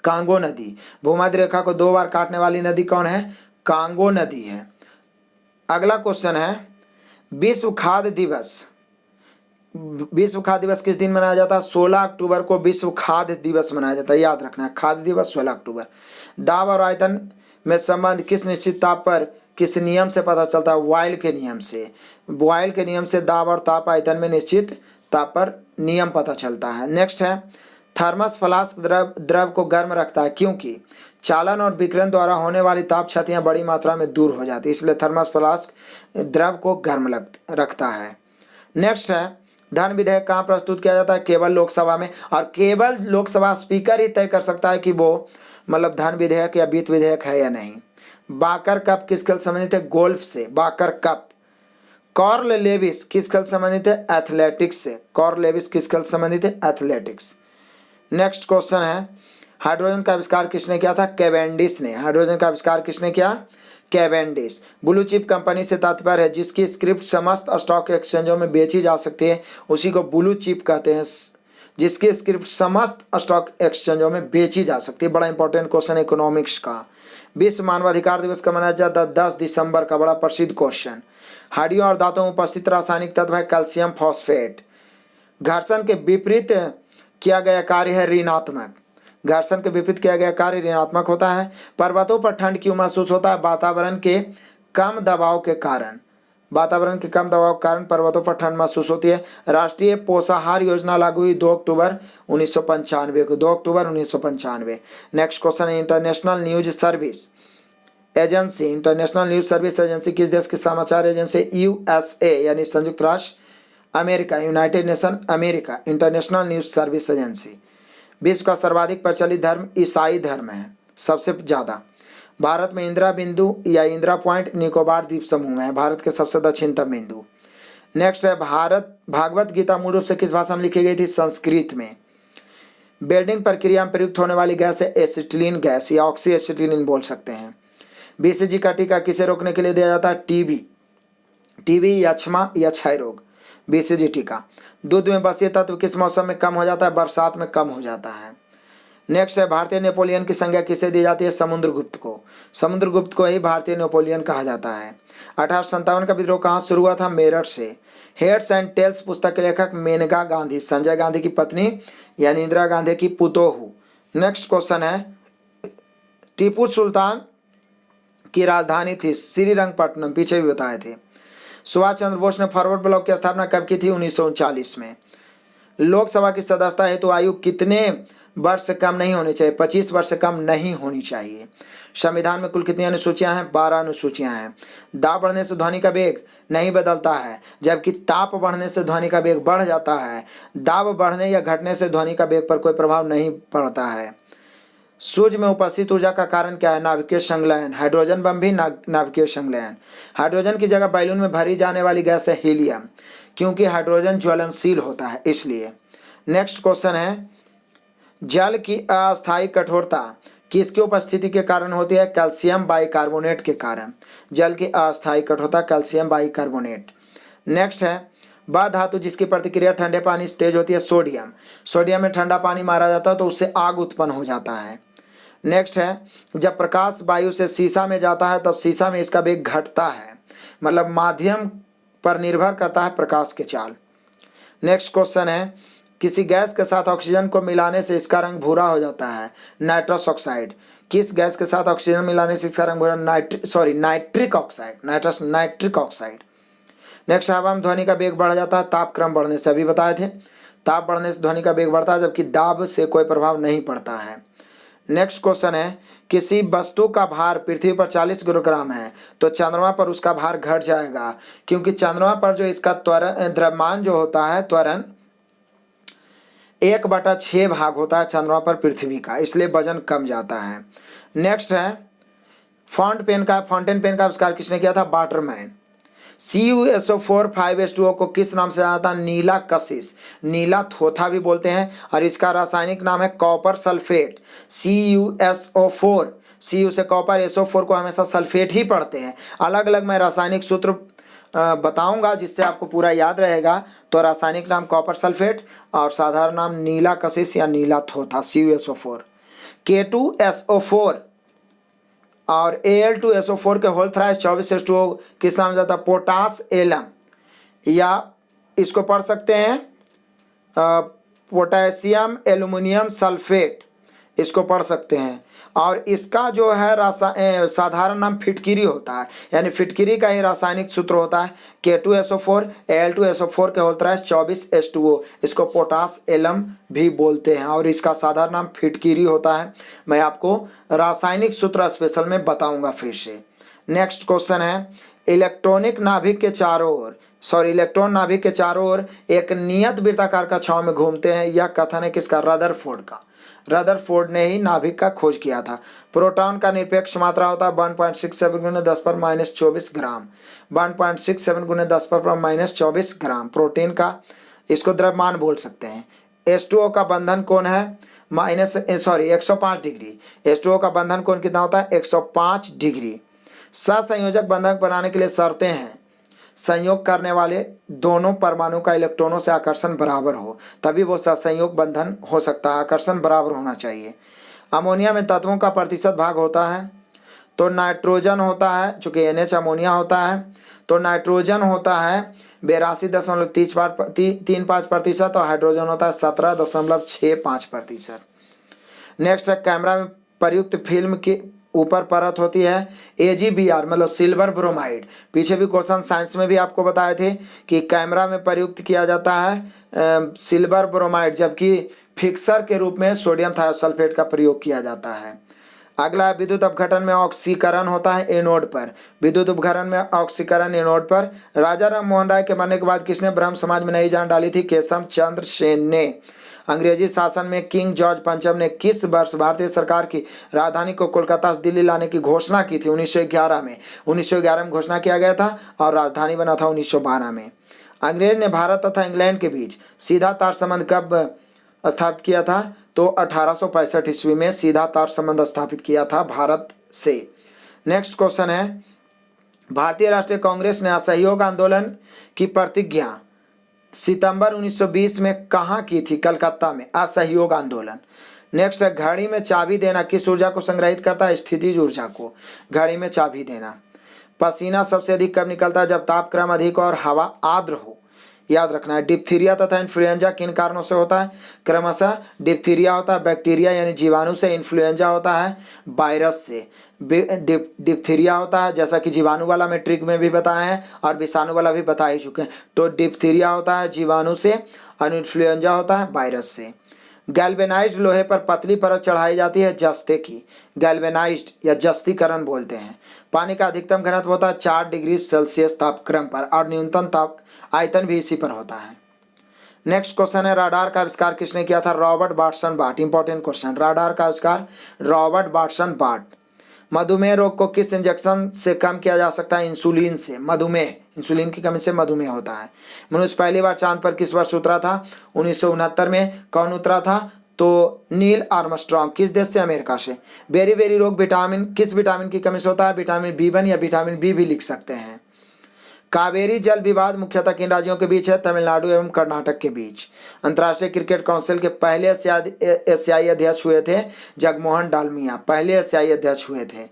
कांगो नदी। भूमध्य रेखा को 2 बार काटने वाली नदी कौन है? कांगो नदी है। अगला क्वेश्चन है, विश्व खाद्य दिवस। विश्व खाद्य दिवस किस दिन मनाया जाता है? 16 अक्टूबर को विश्व खाद्य दिवस मनाया जाता है, याद रखना है, खाद्य दिवस 16 अक्टूबर। दाब और आयतन में संबंध किस निश्चित ताप पर किस नियम से पता चलता है? बॉयल के नियम से। बॉयल के नियम से दाब और ताप आयतन में निश्चित ताप पर नियम पता चलता है। नेक्स्ट है, थर्मस फ्लास्क द्रव को गर्म रखता है क्योंकि चालन और विकिरण द्वारा होने वाली ताप क्षतियाँ बड़ी मात्रा में दूर हो जाती है, इसलिए थर्मस फ्लास्क द्रव को गर्म रखता है। नेक्स्ट है, धन विधेयक कहाँ प्रस्तुत किया जाता है? केवल लोकसभा में, और केवल लोकसभा स्पीकर ही तय कर सकता है कि वो मतलब धन विधेयक या वित्त विधेयक है या नहीं। बाकर कप किस खेल संबंधित है? गोल्फ से, बाकर कप। कॉर्ल लेविस किस खेल संबंधित है? एथलेटिक्स से। कॉर्ल लेविस किस खेल संबंधित है? एथलेटिक्स। नेक्स्ट क्वेश्चन है, हाइड्रोजन का आविष्कार किसने किया था? कैवेंडिश ने। हाइड्रोजन का आविष्कार किसने किया? कैवेंडिश। ब्लू चिप कंपनी से तात्पर्य है जिसकी स्क्रिप्ट समस्त स्टॉक एक्सचेंजों में बेची जा सकती है, उसी को ब्लू चिप कहते हैं, जिसकी स्क्रिप्ट समस्त स्टॉक एक्सचेंजों में बेची जा सकती है। बड़ा इंपॉर्टेंट क्वेश्चन है इकोनॉमिक्स का। विश्व मानवाधिकार दिवस कब मनाया जाता है? 10 दिसंबर का, बड़ा प्रसिद्ध क्वेश्चन। हड्डियों और दांतों में उपस्थित रासायनिक तत्व है कैल्शियम फॉस्फेट। घर्षण के विपरीत किया गया कार्य है ऋणात्मक। घर्षण के विपरीत किया गया कार्य ऋणात्मक होता है। पर्वतों पर ठंड क्यों महसूस होता है? वातावरण के कम दबाव के कारण, वातावरण के कम दबाव के कारण पर्वतों पर ठंड महसूस होती है। राष्ट्रीय पोषाहार योजना लागू हुई 2 अक्टूबर 1995 को, 2 अक्टूबर 1995। नेक्स्ट क्वेश्चन है international news service agency, international news service agency किस देश की समाचार एजेंसी? यूएसए यानी संयुक्त राष्ट्र America, United nation America, international news service agency. विश्व का सर्वाधिक प्रचलित धर्म ईसाई धर्म है, सबसे ज़्यादा। भारत में इंदिरा बिंदु या इंदिरा पॉइंट निकोबार द्वीप समूह में है, भारत के सबसे दक्षिणतम बिंदु। नेक्स्ट है भारत भागवत गीता मूल रूप से किस भाषा में लिखी गई थी? संस्कृत में। वेल्डिंग प्रक्रिया में प्रयुक्त होने वाली गैस है एसिटिलीन गैस या ऑक्सी एसिटिलीन बोल सकते हैं। बीसीजी का टीका किसे रोकने के लिए दिया जाता है? टीबी, यक्ष्मा या क्षय रोग। बीसीजी टीका। दूध में बसीय तत्व किस मौसम में कम हो जाता है? बरसात में कम हो जाता है। नेक्स्ट है भारतीय नेपोलियन की संज्ञा किसे दी जाती है? समुद्रगुप्त को। समुद्रगुप्त को ही भारतीय नेपोलियन कहा जाता है। 1857 का विद्रोह कहाँ शुरू हुआ था? मेरठ से। हेड्स एंड टेल्स पुस्तक के लेखक मेनका गांधी, संजय गांधी की पत्नी यानी इंदिरा गांधी की पुतोहू। नेक्स्ट क्वेश्चन है टीपू सुल्तान की राजधानी थी श्रीरंगपट्टनम, पीछे भी बताए थे। सुभाष चंद्र बोस ने फॉरवर्ड ब्लॉक की स्थापना कब की थी? 1939 में। लोकसभा की सदस्यता हेतु आयु कितने वर्ष से कम नहीं होनी चाहिए? 25 वर्ष से कम नहीं होनी चाहिए। संविधान में कुल कितनी अनुसूचियां हैं? 12 अनुसूचियां हैं। दाब बढ़ने से ध्वनि का वेग नहीं बदलता है, जबकि ताप बढ़ने से ध्वनि का वेग बढ़ जाता है। दाब बढ़ने या घटने से ध्वनि का वेग पर कोई प्रभाव नहीं पड़ता है। सूर्य में उपस्थित ऊर्जा का कारण क्या है? नाभिकीय संलयन। हाइड्रोजन बम भी नाभिकीय संलयन। हाइड्रोजन की जगह बैलून में भरी जाने वाली गैस है हीलियम, क्योंकि हाइड्रोजन ज्वलनशील होता है इसलिए। नेक्स्ट क्वेश्चन है जल की अस्थायी कठोरता किसकी उपस्थिति के कारण होती है? कैल्शियम बाइकार्बोनेट के कारण। जल की अस्थायी कठोरता कैल्शियम बाइकार्बोनेट। नेक्स्ट है वह धातु जिसकी प्रतिक्रिया ठंडे पानी से तेज होती है? सोडियम। सोडियम में ठंडा पानी मारा जाता है तो उससे आग उत्पन्न हो जाता है। नेक्स्ट है जब प्रकाश वायु से शीशा में जाता है तब शीशा में इसका वेग घटता है, मतलब माध्यम पर निर्भर करता है प्रकाश के चाल। नेक्स्ट क्वेश्चन है किसी गैस के साथ ऑक्सीजन को मिलाने से इसका रंग भूरा हो जाता है? Nitrous oxide. किस गैस के साथ ऑक्सीजन मिलाने से इसका रंग भूरा? Nitric oxide, nitric oxide. Next हवा में ध्वनि का वेग बढ़ जाता है तापक्रम बढ़ने से, अभी बताए थे। ताप बढ़ने से ध्वनि का वेग बढ़ता है, जबकि दाब से कोई प्रभाव नहीं पड़ता है। नेक्स्ट क्वेश्चन है किसी वस्तु का भार पृथ्वी पर 40 किलोग्राम है तो चंद्रमा पर उसका भार घट जाएगा, क्योंकि चंद्रमा पर जो इसका त्वरण द्रव्यमान जो होता है त्वरण 1/6 भाग होता है चंद्रमा पर पृथ्वी का, इसलिए वजन कम जाता है। नेक्स्ट है फाउंटेन पेन का आविष्कार किसने किया था? वाटरमैन। CuSO4 5H2O को किस नाम से जाना था? नीला कशिश, नीला थोथा भी बोलते हैं, और इसका रासायनिक नाम है कॉपर सल्फेट। CuSO4, Cu से कॉपर, SO4 को हमेशा सल्फेट ही पढ़ते हैं। अलग अलग मैं रासायनिक सूत्र बताऊंगा जिससे आपको पूरा याद रहेगा। तो रासायनिक नाम कॉपर सल्फेट और साधारण नाम नीला कशिश या नीला थोथा CuSO4। K2SO4 और Al2SO4 के होल थ्राइस 24H2O किस नाम जाता है? पोटास एलम, या इसको पढ़ सकते हैं पोटेशियम एल्युमिनियम सल्फेट, इसको पढ़ सकते हैं। और इसका जो है साधारण नाम फिटकिरी होता है, यानी फिटकिरी का ही रासायनिक सूत्र होता है K2SO4 Al2SO4 के होल थ्राइस 24H2O, इसको पोटास एलम भी बोलते हैं और इसका साधारण नाम फिटकिरी होता है। मैं आपको रासायनिक सूत्र स्पेशल में बताऊंगा फिर से। नेक्स्ट क्वेश्चन है इलेक्ट्रॉनिक नाभिक के चारों ओर इलेक्ट्रॉन नाभिक के चारों ओर एक नियत वृत्ताकार कक्षाओं में घूमते हैं, यह कथन है किसका? रदरफोर्ड का। रदरफोर्ड ने ही नाभिक का खोज किया था। प्रोटॉन का निरपेक्ष मात्रा होता है 1.67 × 10⁻24 ग्राम, 1.67 × 10⁻24 ग्राम। प्रोटीन का इसको द्रव्यमान बोल सकते हैं। H2O का बंधन कोण है 105 डिग्री। H2O का बंधन कोण कितना होता है? 105 डिग्री। सहसंयोजक बंधन बनाने के लिए शर्तें हैं संयोग करने वाले दोनों परमाणु का इलेक्ट्रॉनों से आकर्षण बराबर हो, तभी वो सहसंयोग बंधन हो सकता है। आकर्षण बराबर होना चाहिए। अमोनिया में तत्वों का प्रतिशत भाग होता है तो नाइट्रोजन होता है, चूंकि NH अमोनिया होता है तो नाइट्रोजन होता है 82.35% और हाइड्रोजन होता है 17.65%। नेक्स्ट है कैमरा में प्रयुक्त फिल्म की ऊपर परत होती है AgBr मतलब सिल्वर ब्रोमाइड। पीछे भी क्वेश्चन साइंस में भी आपको बताए थे कि कैमरा में प्रयुक्त किया जाता है सिल्वर ब्रोमाइड, जबकि फिक्सर के रूप में सोडियम थायोसल्फेट का प्रयोग किया जाता है। अगला है विद्युत अपघटन में ऑक्सीकरण होता है एनोड पर। विद्युत उपघटन में ऑक्सीकरण एनोड पर। राजा राम मोहन राय के मरने के बाद किसने ब्रह्म समाज में नई जान डाली थी? केशव चंद्र सेन ने। अंग्रेजी शासन में किंग जॉर्ज पंचम ने किस वर्ष भारतीय सरकार की राजधानी को कोलकाता से दिल्ली लाने की घोषणा की थी? 1911 में। 1911 में घोषणा किया गया था और राजधानी बना था 1912 में। अंग्रेज ने भारत तथा इंग्लैंड के बीच सीधा तार संबंध कब स्थापित किया था? तो 1865 ईस्वी में सीधा तार संबंध स्थापित किया था भारत से। नेक्स्ट क्वेश्चन है, भारतीय राष्ट्रीय कांग्रेस ने असहयोग आंदोलन की प्रतिज्ञा सितंबर 1920 में कहाँ की थी? कलकत्ता में। असहयोग आंदोलन। नेक्स्ट है, घड़ी में चाबी देना किस ऊर्जा को संग्रहित करता है? स्थितिज ऊर्जा को। घड़ी में चाबी देना। पसीना सबसे अधिक कब निकलता है? जब तापक्रम अधिक और हवा आर्द्र हो। याद रखना है। डिप्थीरिया तथा इन्फ्लुएंजा किन कारणों से होता है? क्रमशः डिप्थीरिया होता है बैक्टीरिया यानी जीवाणु से, इन्फ्लुएंजा होता है वायरस से। डिप्थीरिया होता है जैसा कि जीवाणु वाला में ट्रिक में भी बताया है और विषाणु वाला भी बता ही चुके हैं। तो डिप्थीरिया होता है जीवाणु से और इन्फ्लुएंजा होता है वायरस से। गैल्वेनाइज्ड लोहे पर पतली परत चढ़ाई जाती है जस्ते की। गैल्वेनाइज्ड या जस्तीकरण बोलते हैं। पानी का अधिकतम घनत्व होता है 4 डिग्री सेल्सियस तापक्रम पर और न्यूनतम ताप आयतन भी इसी पर होता है। नेक्स्ट क्वेश्चन है, राडार का आविष्कार किसने किया था? रॉबर्ट बाटसन बार्ट। Important question. राडार का आविष्कार रॉबर्ट बाटसन बार्ट। मधुमेह रोग को किस इंजेक्शन से कम किया जा सकता है? इंसुलिन से। मधुमेह, इंसुलिन की कमी से मधुमेह होता है। मनुष्य पहली बार चांद पर किस वर्ष उतरा था? 1969 में। कौन उतरा था? तो नील आर्मस्ट्रॉन्ग। किस देश से? अमेरिका से। बेरी बेरी रोग विटामिन किस विटामिन की कमी से होता है? विटामिन B1 या विटामिन B भी लिख सकते हैं। कावेरी जल विवाद मुख्यतः किन राज्यों के बीच है? तमिलनाडु एवं कर्नाटक के बीच। अंतर्राष्ट्रीय क्रिकेट काउंसिल के पहले एशियाई अध्यक्ष हुए थे जगमोहन डालमिया। पहले एशियाई अध्यक्ष हुए थे।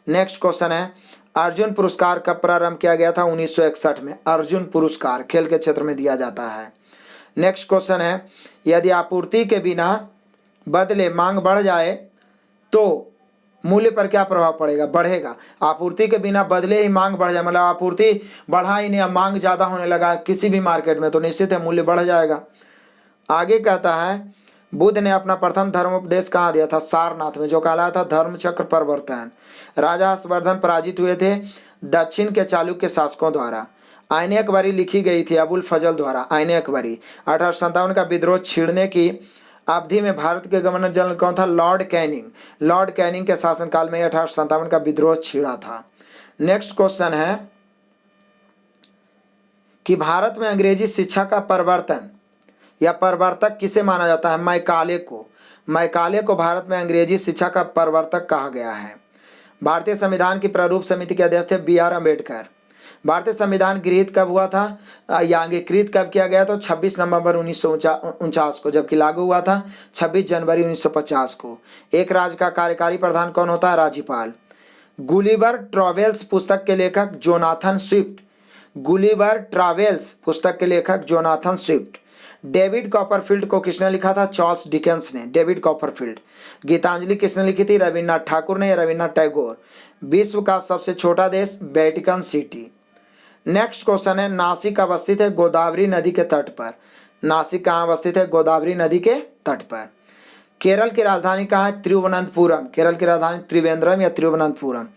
नेक्स्ट क्वेश्चन है, अर्जुन पुरस्कार कब प्रारंभ किया गया था? 1961 में। अर्जुन पुरस्कार खेल के क्षेत्र में दिया जाता है। नेक्स्ट क्वेश्चन है, यदि आपूर्ति के बिना बदले मांग बढ़ जाए तो मूल्य पर क्या प्रभाव पड़ेगा? बढ़ेगा। आपूर्ति के बिना बदले ही मांग बढ़ जाए, मतलब आपूर्ति बढ़ा ही नहीं, अब मांग ज्यादा होने लगा किसी भी मार्केट में, तो निश्चित है मूल्य बढ़ जाएगा। आगे कहता है, बुद्ध ने अपना प्रथम धर्मोपदेश कहाँ दिया था? सारनाथ में, जो कहलाया था धर्मचक्र प्रवर्तन। राजा हर्षवर्धन पराजित हुए थे दक्षिण के चालुक्य शासकों द्वारा। आईने अकबरी लिखी गई थी अबुल फजल द्वारा। आईने अकबरी। 1857 का विद्रोह छिड़ने की अवधि में भारत के गवर्नर जनरल कौन था? Lord Canning. लॉर्ड कैनिंग के शासनकाल में 1857 का विद्रोह छिड़ा था। नेक्स्ट क्वेश्चन है कि भारत में अंग्रेजी शिक्षा का प्रवर्तन या प्रवर्तक किसे माना जाता है? मैकाले को। मैकाले को भारत में अंग्रेजी शिक्षा का प्रवर्तक कहा गया है। भारतीय संविधान की प्रारूप समिति के अध्यक्ष थे B.R. अम्बेडकर। भारतीय संविधान गृहीत कब हुआ था या अंगीकृत कब किया गया? तो 26 नवंबर 1949 को, जबकि लागू हुआ था 26 जनवरी 1950 को। एक राज्य का कार्यकारी प्रधान कौन होता है? राज्यपाल। गुलिवर ट्रैवल्स पुस्तक के लेखक जोनाथन स्विफ्ट। गुलिवर ट्रैवल्स पुस्तक के लेखक जोनाथन स्विफ्ट। डेविड कॉपरफील्ड को किसने लिखा था? चार्ल्स डिकेंस ने। David Copperfield. गीतांजलि किसने लिखी थी? रविन्द्रनाथ ठाकुर ने या रविन्द्रनाथ टैगोर। विश्व का सबसे छोटा देश? Vatican city. नेक्स्ट क्वेश्चन है, नासिक अवस्थित है गोदावरी नदी के तट पर। नासिक कहाँ अवस्थित है? गोदावरी नदी के तट पर। केरल की राजधानी कहाँ है? तिरुवनंतपुरम। केरल की राजधानी त्रिवेंद्रम या तिरुवनंतपुरम।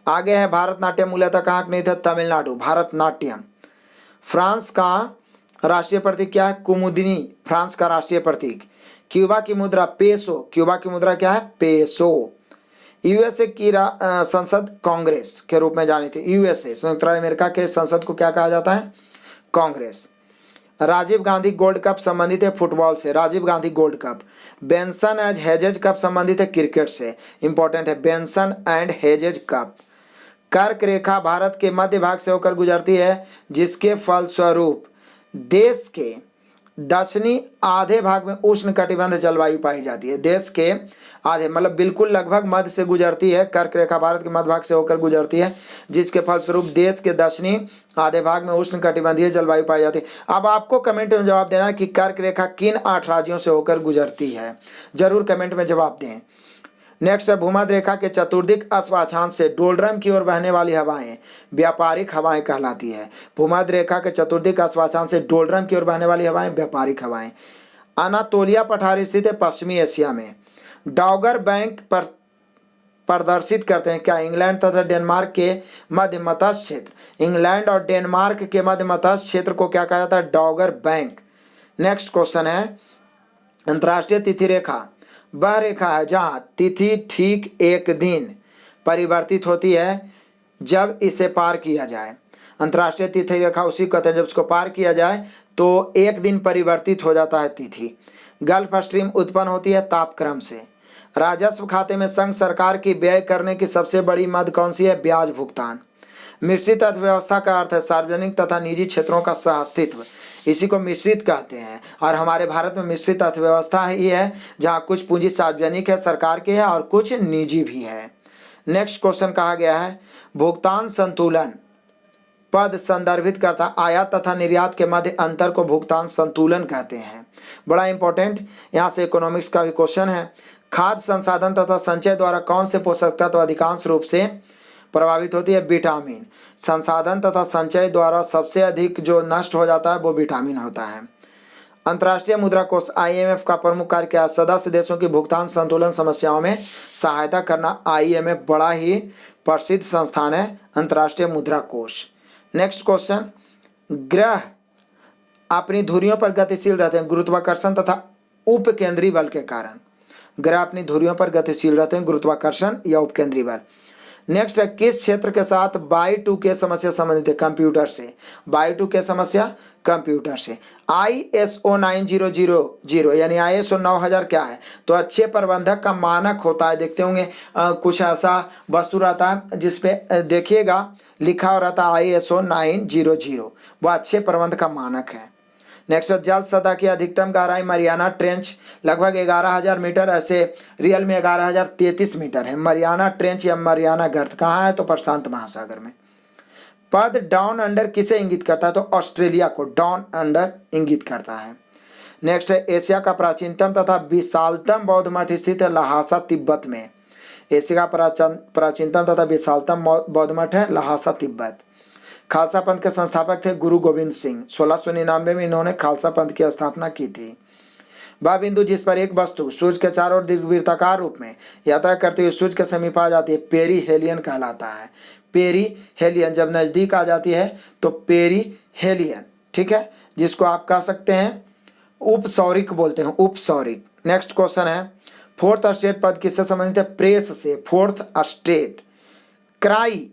आगे है, भारतनाट्यम मूलतः कहाँ नहीं था? तमिलनाडु। भारतनाट्यम। फ्रांस का राष्ट्रीय प्रतीक क्या है? कुमुदिनी। फ्रांस का राष्ट्रीय प्रतीक। क्यूबा की मुद्रा पेसो। क्यूबा की मुद्रा क्या है? पेसो। यूएसए की संसद कांग्रेस के रूप में जानी थी। यूएसए संयुक्त राज्य अमेरिका के संसद को क्या कहा जाता है? कांग्रेस। राजीव गांधी गोल्ड कप संबंधित है फुटबॉल से। Rajiv Gandhi Gold Cup. Benson and Hedges Cup संबंधित है क्रिकेट से। इंपॉर्टेंट है, बेंसन एंड हेजेज कप। कर्क रेखा भारत के मध्य भाग से होकर गुजरती है, जिसके फलस्वरूप देश के दक्षिणी आधे भाग में उष्ण कटिबंध जलवायु पाई जाती है। देश के आधे मतलब बिल्कुल लगभग मध्य से गुजरती है। कर्क रेखा भारत के मध्य भाग से होकर गुजरती है, जिसके फलस्वरूप देश के दक्षिणी आधे भाग में उष्ण कटिबंधीय जलवायु पाई जाती है। अब आपको कमेंट में जवाब देना है कि कर्क रेखा किन 8 राज्यों से होकर गुजरती है। जरूर कमेंट में जवाब दें। नेक्स्ट है भूमध्य रेखा के चतुर्दिक अक्षांश से डोलड्रम की ओर बहने वाली हवाएं व्यापारिक हवाएं कहलाती है। भूमध्य रेखा के चतुर्दिक अक्षांश से डोलड्रम की ओर बहने वाली हवाएं व्यापारिक हवाएं। अनातोलिया पठार स्थित है पश्चिमी एशिया में। डॉगर बैंक पर प्रदर्शित करते हैं क्या? इंग्लैंड तथा डेनमार्क के मध्य मध्यस्थ क्षेत्र, इंग्लैंड और डेनमार्क के मध्य मध्यस्थ क्षेत्र को क्या कहा जाता है? डॉगर बैंक। नेक्स्ट क्वेश्चन है अंतर्राष्ट्रीय तिथि रेखा वह रेखा है जहां तिथि ठीक एक दिन परिवर्तित होती है जब इसे पार किया जाए। अंतर्राष्ट्रीय तिथि रेखा उसी को कहते हैं जब उसको पार किया जाए तो एक दिन परिवर्तित हो जाता है तिथि। गल्फ स्ट्रीम उत्पन्न होती है तापक्रम से। राजस्व खाते में संघ सरकार की व्यय करने की सबसे बड़ी मद कौन सी है? ब्याज भुगतान। मिश्रित अर्थव्यवस्था का अर्थ है सार्वजनिक तथा निजी क्षेत्रों का सह अस्तित्व, इसी को मिश्रित कहते हैं। और हमारे भारत में मिश्रित अर्थव्यवस्था ही है जहाँ कुछ पूंजी सार्वजनिक है, सरकार की है, और कुछ निजी भी है। नेक्स्ट क्वेश्चन कहा गया है भुगतान संतुलन पद संदर्भित करता आयात तथा निर्यात के मध्य अंतर को भुगतान संतुलन कहते हैं। बड़ा इंपॉर्टेंट यहाँ से इकोनॉमिक्स का भी क्वेश्चन है। खाद्य संसाधन तथा संचय द्वारा कौन से पोषक तत्व अधिकांश रूप से प्रभावित होती है? विटामिन। संसाधन तथा संचय द्वारा सबसे अधिक जो नष्ट हो जाता है वो विटामिन होता है। अंतर्राष्ट्रीय मुद्रा कोष IMF का प्रमुख कार्य क्या है? सदस्य देशों की भुगतान संतुलन समस्याओं में सहायता करना। IMF बड़ा ही प्रसिद्ध संस्थान है अंतर्राष्ट्रीय मुद्रा कोष। नेक्स्ट क्वेश्चन ग्रह अपनी धुरियों पर गतिशील रहते हैं गुरुत्वाकर्षण तथा उपकेंद्रीय बल के कारण। ग्रह अपनी धुरियों पर गतिशील रहते हैं गुरुत्वाकर्षण या उपकेंद्रीय बल। नेक्स्ट है किस क्षेत्र के साथ Y2K समस्या संबंधित है? कंप्यूटर से। Y2K समस्या कंप्यूटर से। ISO 9000 यानी ISO 9000 क्या है? तो अच्छे प्रबंधक का मानक होता है। देखते होंगे कुछ ऐसा वस्तु रहता है जिसपे देखिएगा लिखा हो रहता है ISO 900, वह अच्छे प्रबंध का मानक है। नेक्स्ट जल सतह की अधिकतम गहराई मरियाना ट्रेंच लगभग 11,000 मीटर, ऐसे रियल में 11,033 मीटर है। मरियाना ट्रेंच या मरियाना गर्त कहाँ है? तो प्रशांत महासागर में। पद डाउन अंडर किसे इंगित करता है? तो ऑस्ट्रेलिया को डाउन अंडर इंगित करता है। नेक्स्ट है एशिया का प्राचीनतम तथा विशालतम बौद्ध मठ स्थित है लहासा तिब्बत में। एशिया का प्राचीनतम तथा विशालतम बौद्ध मठ है लहासा तिब्बत। खालसा पंथ के संस्थापक थे गुरु गोविंद सिंह। 1699 में इन्होंने खालसा पंथ की स्थापना की थी। वह बिंदु जिस पर एक वस्तु सूर्य के चारों ओर दीर्घवृत्ताकार रूप में यात्रा करते हुए सूर्य के समीप आ जाती है पेरीहेलियन कहलाता है। पेरीहेलियन जब नजदीक आ जाती है तो पेरीहेलियन, ठीक है, जिसको आप कह सकते हैं उपसौरिक बोलते हैं, उपसौरिक। नेक्स्ट क्वेश्चन है फोर्थ स्टेट पद किससे संबंधित है? प्रेस से। Fourth state cry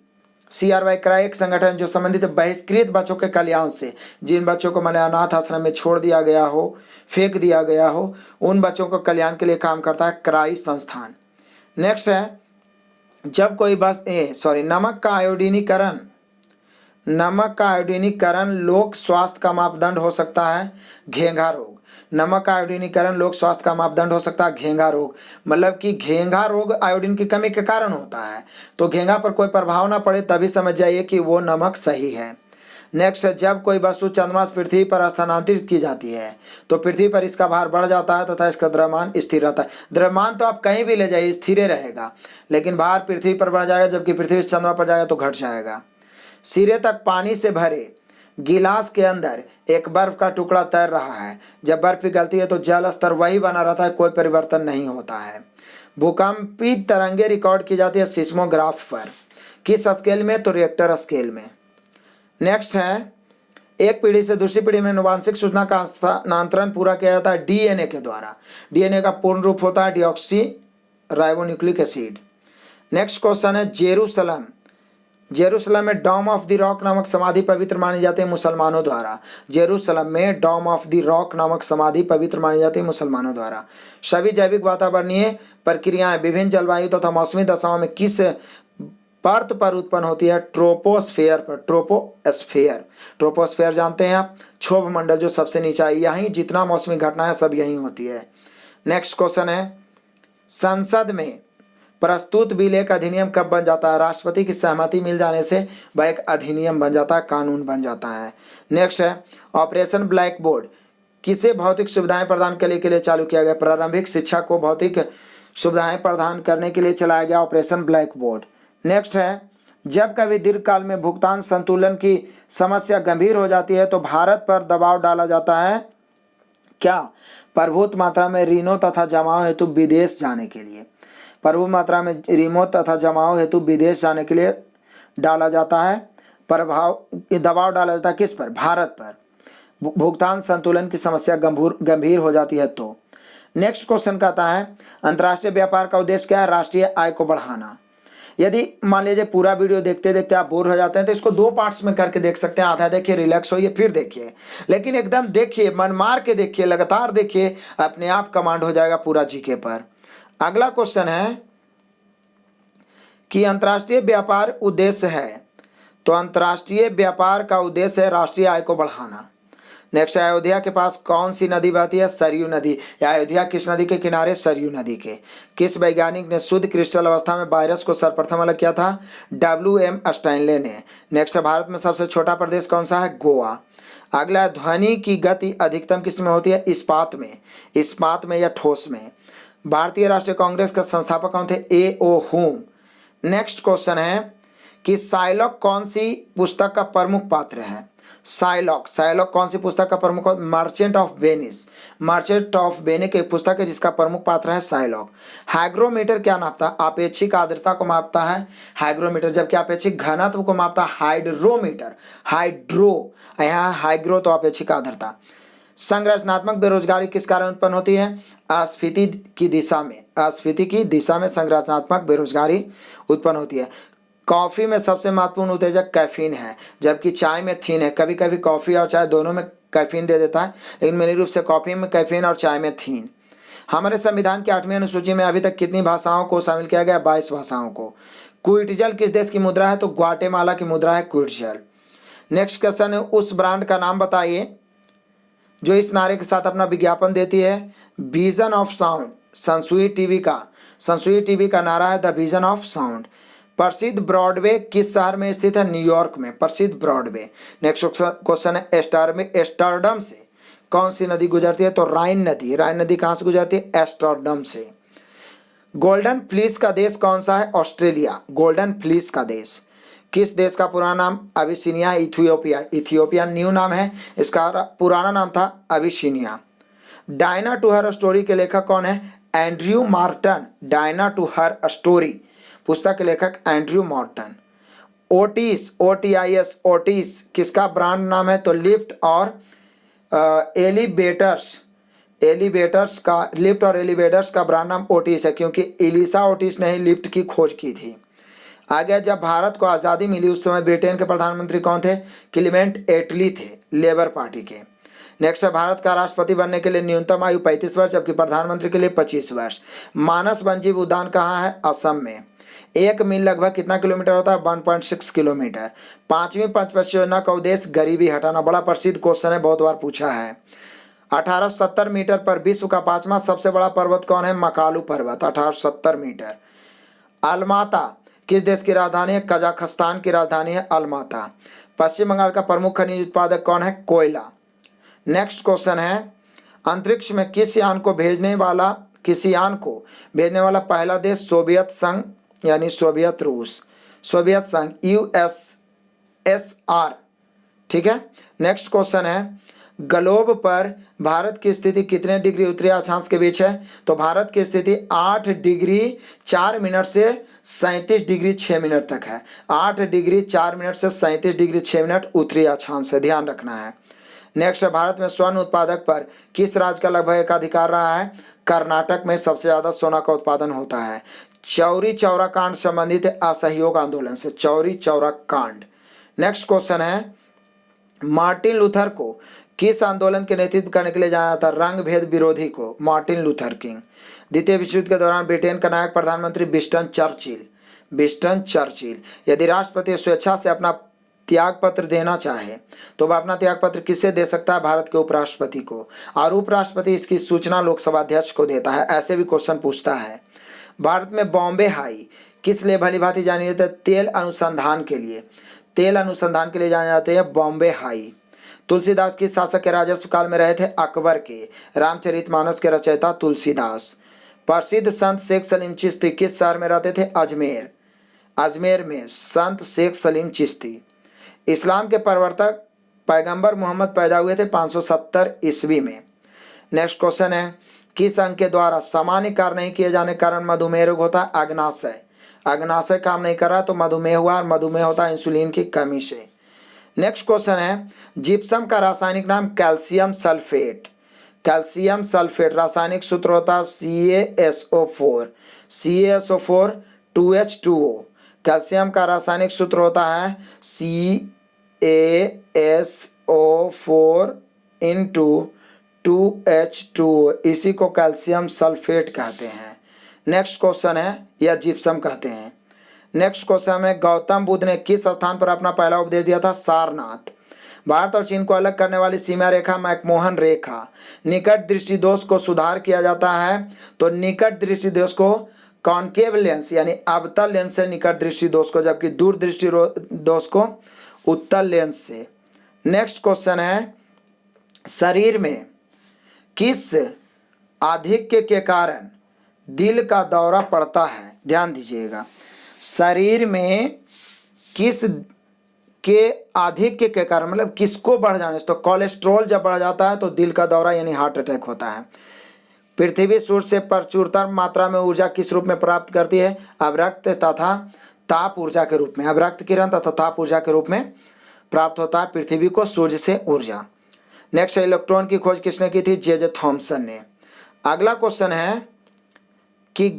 CRY cry एक संगठन जो संबंधित बहिष्कृत बच्चों के कल्याण से, जिन बच्चों को मतलब अनाथ आश्रम में छोड़ दिया गया हो, फेंक दिया गया हो, उन बच्चों को कल्याण के लिए काम करता है क्राई संस्थान। नेक्स्ट है जब कोई नमक का आयोडीनीकरण, नमक का आयोडीनीकरण लोक स्वास्थ्य का मापदंड हो सकता है घेंघा रोग। नमक का आयोडीनीकरण लोक स्वास्थ्य का मापदंड हो सकता है घेंघा रोग, मतलब कि घेंघा रोग आयोडीन की कमी के कारण होता है। तो घेंघा पर कोई प्रभाव ना पड़े तभी समझ जाइए कि वो नमक सही है। नेक्स्ट जब कोई वस्तु चंद्रमा से पृथ्वी पर स्थानांतरित की जाती है तो पृथ्वी पर इसका भार बढ़ जाता है तथा इसका द्रव्यमान स्थिर रहता है। द्रव्यमान तो आप कहीं भी ले जाइए स्थिर रहेगा, लेकिन भार पृथ्वी पर बढ़ जाएगा, जबकि पृथ्वी से चंद्रमा पर जाएगा तो घट जाएगा। सिरे तक पानी से भरे गिलास के अंदर एक बर्फ का टुकड़ा तैर रहा है। जब बर्फ पिघलती है तो जल स्तर वही बना रहता है, कोई परिवर्तन नहीं होता है। भूकंपी तरंगे रिकॉर्ड की जाती है सिस्मोग्राफ पर। किस स्केल में? तो रिएक्टर स्केल में। नेक्स्ट है एक पीढ़ी से दूसरी पीढ़ी में आनुवांशिक सूचना का स्थानांतरण पूरा किया जाता है DNA के द्वारा। DNA का पूर्ण रूप होता है deoxy ribonucleic acid. Next question है जेरूसलम, जेरूसलम में डॉम ऑफ द रॉक नामक समाधि पवित्र मानी जाती है मुसलमानों द्वारा। जेरूसलम में डॉम ऑफ द रॉक नामक समाधि पवित्र मानी जाती है मुसलमानों द्वारा। सभी जैविक वातावरणीय प्रक्रियाएं विभिन्न जलवायु तथा मौसमी दशाओं में किस परत पर उत्पन्न होती है? ट्रोपोस्फेयर पर। ट्रोपोस्फेयर, ट्रोपोस्फेयर जानते हैं आप, क्षोभ मंडल जो सबसे नीचा है, यहीं जितना मौसमी घटना है सब यहीं होती है। नेक्स्ट क्वेश्चन है संसद में प्रस्तुत बिल एक अधिनियम कब बन जाता है? राष्ट्रपति की सहमति मिल जाने से वह एक अधिनियम बन जाता है, कानून बन जाता है। नेक्स्ट है ऑपरेशन ब्लैक बोर्ड किसे भौतिक सुविधाएं प्रदान करने के लिए चालू किया गया? प्रारंभिक शिक्षा को भौतिक सुविधाएं प्रदान करने के लिए चलाया गया ऑपरेशन ब्लैक बोर्ड। नेक्स्ट है, जब कभी दीर्घकाल में भुगतान संतुलन की समस्या गंभीर हो जाती है तो भारत पर दबाव डाला जाता है क्या? प्रभुत मात्रा में ऋणों तथा जमाओं हेतु विदेश जाने के लिए। प्रभुत मात्रा में ऋणों तथा जमाओं हेतु विदेश जाने के लिए डाला जाता है, दबाव डाला जाता है किस पर? भारत पर। भुगतान संतुलन की समस्या गंभीर हो जाती है तो। नेक्स्ट क्वेश्चन कहता है, अंतर्राष्ट्रीय व्यापार का उद्देश्य क्या है? राष्ट्रीय आय को बढ़ाना। यदि मान लीजिए पूरा वीडियो देखते देखते आप बोर हो जाते हैं तो इसको 2 पार्ट्स में करके देख सकते हैं। आधा देखिए, रिलैक्स होइए, फिर देखिए, लेकिन एकदम देखिए, मन मार के देखिए, लगातार देखिए, अपने आप कमांड हो जाएगा पूरा जीके पर। अगला क्वेश्चन है कि अंतर्राष्ट्रीय व्यापार उद्देश्य है, तो अंतर्राष्ट्रीय व्यापार का उद्देश्य है राष्ट्रीय आय को बढ़ाना। नेक्स्ट, अयोध्या के पास कौन सी नदी बहती है? सरयू नदी। या अयोध्या किस नदी के किनारे? सरयू नदी के। किस वैज्ञानिक ने शुद्ध क्रिस्टल अवस्था में वायरस को सर्वप्रथम अलग किया था? WM स्टैनले ने। नेक्स्ट, भारत में सबसे छोटा प्रदेश कौन सा है? गोवा। अगला, ध्वनि की गति अधिकतम किस में होती है? इस्पात में। इस्पात में या ठोस में। भारतीय राष्ट्रीय कांग्रेस का संस्थापक कौन थे? A.O. हुम। नेक्स्ट क्वेश्चन है कि साइलॉक कौन सी पुस्तक का प्रमुख पात्र है? साइलॉक कौन सी पुस्तक का प्रमुख? Merchant of Venice. Merchant of Venice की पुस्तक है जिसका प्रमुख पात्र है साइलॉक। हाइग्रोमीटर क्या नापता है? आपेक्षिक आर्द्रता को मापता है हाइग्रोमीटर, जबकि आपेक्षिक घनत्व को मापता है हाइड्रोमीटर। हाइड्रो, यहाँ हाइग्रो तो आपेक्षिक आर्द्रता। संरचनात्मक बेरोजगारी किस कारण उत्पन्न होती है? अस्फीति की दिशा में। अस्फीति की दिशा में संरचनात्मक बेरोजगारी उत्पन्न होती है। कॉफ़ी में सबसे महत्वपूर्ण उत्तेजक कैफीन है, जबकि चाय में थीन है। कभी कभी कॉफ़ी और चाय दोनों में कैफीन दे देता है, लेकिन मेन रूप से कॉफ़ी में कैफीन और चाय में थीन। हमारे संविधान की 8वीं अनुसूची में अभी तक कितनी भाषाओं को शामिल किया गया? 22 भाषाओं को। क्विटजल किस देश की मुद्रा है? तो ग्वाटेमाला की मुद्रा है क्विटजल। नेक्स्ट क्वेश्चन है, उस ब्रांड का नाम बताइए जो इस नारे के साथ अपना विज्ञापन देती है? Vision of sound. Sansui TV का नारा है द विजन ऑफ साउंड। प्रसिद्ध ब्रॉडवे किस शहर में स्थित है? न्यूयॉर्क में प्रसिद्ध ब्रॉडवे। नेक्स्ट क्वेश्चन है, एस्टरडम से कौन सी नदी गुजरती है? तो राइन नदी। राइन नदी कहाँ से गुजरती है? एस्टरडम से। गोल्डन फ्लीस का देश कौन सा है? ऑस्ट्रेलिया। गोल्डन फ्लीस का देश। किस देश का पुराना नाम? अबिसिनिया। इथियोपिया न्यू नाम है, इसका पुराना नाम था Abyssinia. Diana to her story के लेखक कौन है? Andrew Morton. Diana to her story पुस्तक के लेखक Andrew Morton. Otis, OTIS, Otis किसका ब्रांड नाम है? तो लिफ्ट और एलिवेटर्स। लिफ्ट और एलिवेटर्स का ब्रांड नाम ओटिस है, क्योंकि एलिसा ओटिस ने ही लिफ्ट की खोज की थी। आगे, जब भारत को आज़ादी मिली उस समय ब्रिटेन के प्रधानमंत्री कौन थे? क्लीमेंट एटली थे, लेबर पार्टी के। नेक्स्ट है, भारत का राष्ट्रपति बनने के लिए न्यूनतम आयु 35 वर्ष, जबकि प्रधानमंत्री के लिए 25 वर्ष। मानस वन्यजीव उद्यान कहाँ है? असम में। 1 मील लगभग कितना किलोमीटर होता है? 1.6 किलोमीटर। 5वीं पंचवर्षीय योजना का उद्देश्य गरीबी हटाना। बड़ा प्रसिद्ध क्वेश्चन है, बहुत बार पूछा है। 1870 मीटर पर विश्व का 5वां सबसे बड़ा पर्वत कौन है? मकालू पर्वत, 1870 मीटर। अलमाता किस देश की राजधानी है? कजाकिस्तान की राजधानी है अलमाता। पश्चिम बंगाल का प्रमुख खनिज उत्पादक कौन है? कोयला। नेक्स्ट क्वेश्चन है, अंतरिक्ष में किस यान को भेजने वाला पहला देश? सोवियत संघ यानी सोवियत रूस। सोवियत संघ USSR। ठीक है। नेक्स्ट क्वेश्चन है, ग्लोब पर भारत की स्थिति कितने डिग्री उत्तरी अक्षांश के बीच है? तो भारत की स्थिति 8 डिग्री 4 मिनट से 37 डिग्री 6 मिनट तक है। 8 डिग्री 4 मिनट से 37 डिग्री 6 मिनट उत्तरी अक्षांश से, ध्यान रखना है। नेक्स्ट, भारत में स्वर्ण उत्पादक पर किस राज्य का लगभग एकाधिकार रहा है? कर्नाटक में सबसे ज़्यादा सोना का उत्पादन होता है। चौरी चौरा कांड संबंधित है असहयोग आंदोलन से, चौरी चौरा कांड। नेक्स्ट क्वेश्चन है, मार्टिन लूथर को किस आंदोलन के नेतृत्व करने के लिए जाना जाता? रंग भेद विरोधी को, मार्टिन लूथर किंग। द्वितीय विश्व युद्ध के दौरान ब्रिटेन का नायक प्रधानमंत्री विंस्टन चर्चिल। यदि राष्ट्रपति स्वेच्छा से अपना त्याग पत्र देना चाहे तो वह अपना त्याग पत्र किसे दे सकता है? भारत के उपराष्ट्रपति को, और उपराष्ट्रपति इसकी सूचना लोकसभा अध्यक्ष को देता है। ऐसे भी क्वेश्चन पूछता है। भारत में बॉम्बे हाई किस लिए भली भांति जानी जाती है? तेल अनुसंधान के लिए जाने जाते हैं बॉम्बे हाई। तुलसीदास किस शासक के राजस्व काल में रहे थे? अकबर के। रामचरितमानस के रचयिता तुलसीदास। प्रसिद्ध संत शेख सलीम चिश्ती किस शहर में रहते थे? अजमेर। अजमेर में संत शेख सलीम चिश्ती। इस्लाम के प्रवर्तक पैगंबर मोहम्मद पैदा हुए थे 570 ईस्वी में। नेक्स्ट क्वेश्चन है, किस अंग के द्वारा सामान्य कार्य नहीं किए जाने के कारण मधुमेह रोग होता है? अग्नाशय। अग्नाशय काम नहीं कर रहा तो मधुमेह हुआ, और मधुमेह होता है इंसुलिन की कमी से। नेक्स्ट क्वेश्चन है, जिप्सम का रासायनिक नाम? Calcium sulphate. कैल्शियम सल्फेट रासायनिक सूत्र होता है CaSO4। CaSO4 2H2O। कैल्शियम का रासायनिक सूत्र होता है CaSO4 इंटू 2H2O। इसी को कैल्शियम सल्फेट कहते हैं। नेक्स्ट क्वेश्चन है, या जिप्सम कहते हैं। नेक्स्ट क्वेश्चन में, गौतम बुद्ध ने किस स्थान पर अपना पहला उपदेश दिया था? सारनाथ। भारत और चीन को अलग करने वाली सीमा रेखा मैकमोहन रेखा। निकट दृष्टि दोष को सुधार किया जाता है तो निकट दृष्टि दोष को कॉन्केव लेंस यानी अवतल लेंस से निकट दृष्टि दोष को, जबकि दूर दृष्टि दोष को उत्तल लेंस से। नेक्स्ट क्वेश्चन है, शरीर में किस आधिक्य के कारण दिल का दौरा पड़ता है? ध्यान दीजिएगा, शरीर में किस के आधिक्य के कारण, मतलब किसको बढ़ जाने से? तो कोलेस्ट्रॉल जब बढ़ जाता है तो दिल का दौरा यानी हार्ट अटैक होता है। पृथ्वी सूर्य से प्रचुरतर मात्रा में ऊर्जा किस रूप में प्राप्त करती है? अवरक्त तथा ताप ऊर्जा के रूप में। अवरक्त किरण तथा ताप ऊर्जा के रूप में प्राप्त होता है पृथ्वी को सूर्य से ऊर्जा। नेक्स्ट, इलेक्ट्रॉन की खोज किसने की थी? जे थॉमसन ने। अगला क्वेश्चन है कि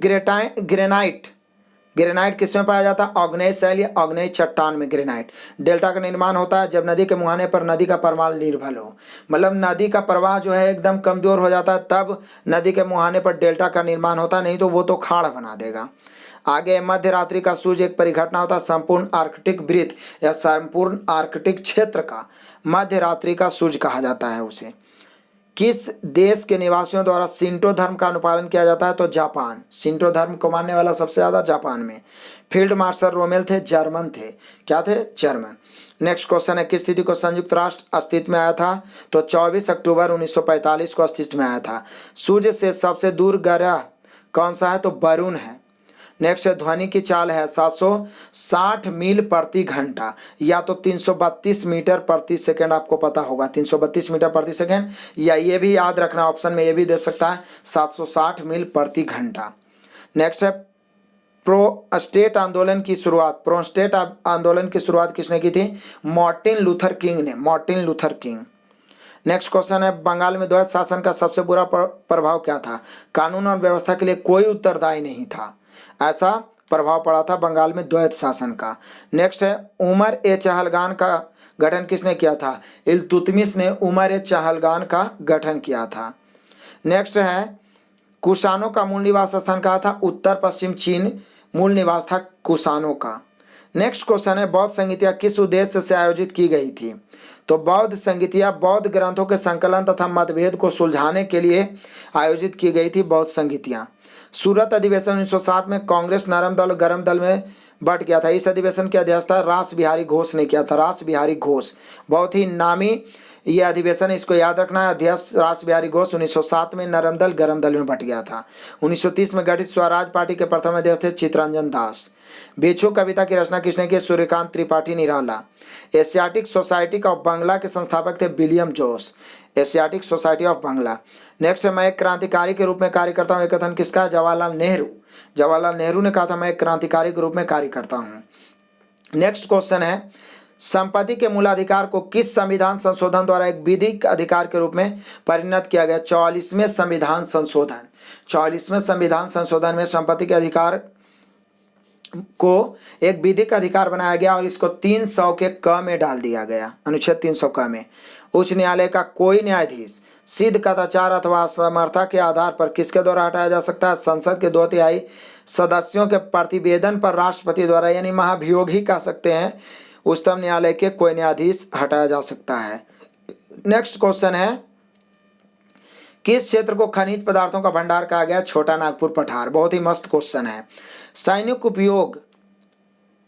ग्रेनाइट किस में पाया जाता है? आग्नेय शैल या आग्नेय चट्टान में ग्रेनाइट। डेल्टा का निर्माण होता है जब नदी के मुहाने पर नदी का प्रवाह निर्भल हो, मतलब नदी का प्रवाह जो है एकदम कमजोर हो जाता है, तब नदी के मुहाने पर डेल्टा का निर्माण होता है, नहीं तो वो तो खाड़ बना देगा। आगे, मध्य रात्रि का सूर्य एक परिघटना होता है संपूर्ण आर्कटिक वृत्त या संपूर्ण आर्कटिक क्षेत्र का मध्य रात्रि का सूर्य कहा जाता है उसे। किस देश के निवासियों द्वारा शिंटो धर्म का अनुपालन किया जाता है? तो जापान। शिंटो धर्म को मानने वाला सबसे ज्यादा जापान में। फील्ड मार्शल रोमेल थे, जर्मन थे। क्या थे? जर्मन। नेक्स्ट क्वेश्चन है, किस तिथि को संयुक्त राष्ट्र अस्तित्व में आया था? तो 24 अक्टूबर 1945 को अस्तित्व में आया था। सूर्य से सबसे दूर ग्रह कौन सा है? तो वरुण है। नेक्स्ट है, ध्वनि की चाल है 760 मील प्रति घंटा या तो 332 मीटर प्रति सेकंड। आपको पता होगा 332 मीटर प्रति सेकंड, या ये भी याद रखना, ऑप्शन में ये भी दे सकता है 760 मील प्रति घंटा। नेक्स्ट है, प्रोस्टेट आंदोलन की शुरुआत किसने की थी? मार्टिन लूथर किंग ने। Martin Luther king. Next question है, बंगाल में द्वैत शासन का सबसे बुरा प्रभाव क्या था? कानून और व्यवस्था के लिए कोई उत्तरदायी नहीं था, ऐसा प्रभाव पड़ा था बंगाल में द्वैत शासन का। नेक्स्ट है, उमर ए चहलगान का गठन किसने किया था? इल्तुतमिश ने उमर ए चहलगान का गठन किया था। नेक्स्ट है, कुषाणों का मूल निवास स्थान कहाँ था? उत्तर पश्चिम चीन मूल निवास था कुषाणों का। नेक्स्ट क्वेश्चन है, बौद्ध संगीतियाँ किस उद्देश्य से आयोजित की गई थी? तो बौद्ध संगीतियाँ बौद्ध ग्रंथों के संकलन तथा मतभेद को सुलझाने के लिए आयोजित की गई थी बौद्ध संगीतियाँ। सूरत अधिवेशन 1907 में कांग्रेस नरम दल और गरम दल में बट गया था। इस अधिवेशन की अध्यक्षता रास बिहारी घोष ने किया था। रास बिहारी घोष बहुत ही नामी ये अधिवेशन, इसको याद रखना है। अध्यक्ष रास बिहारी घोष 1907 में नरम दल गरम दल में बट गया था। 1930 में गठित स्वराज पार्टी के प्रथम अध्यक्ष थे चित्तरंजन दास। भिक्षु कविता की रचना किसने की? Suryakant Tripathi Nirala. Asiatic Society of Bangla के संस्थापक थे विलियम जोस। Asiatic Society of Bangla. Next है, मैं एक क्रांतिकारी के रूप में कार्य करता हूँ, ये कथन किसका है? जवाहरलाल नेहरू। जवाहरलाल नेहरू ने कहा था मैं एक क्रांतिकारी के रूप में कार्य करता हूँ। नेक्स्ट क्वेश्चन है, संपत्ति के मूलाधिकार को किस संविधान संशोधन द्वारा एक विधिक अधिकार के रूप में परिणत किया गया? 44वें संविधान संशोधन। 44वें संविधान संशोधन में संपत्ति के अधिकार को एक विधिक अधिकार बनाया गया और इसको 300 के क में डाल दिया गया, अनुच्छेद 300 क में। उच्च न्यायालय का कोई न्यायाधीश सिद्ध कदाचार अथवा असमर्थता के आधार पर किसके द्वारा हटाया जा सकता है? संसद के 2/3 सदस्यों के प्रतिवेदन पर राष्ट्रपति द्वारा, यानी महाभियोग ही कह सकते हैं। उच्चतम न्यायालय के कोई न्यायाधीश हटाया जा सकता है। नेक्स्ट क्वेश्चन है, किस क्षेत्र को खनिज पदार्थों का भंडार कहा गया? छोटा नागपुर पठार। बहुत ही मस्त क्वेश्चन है। सैनिक उपयोग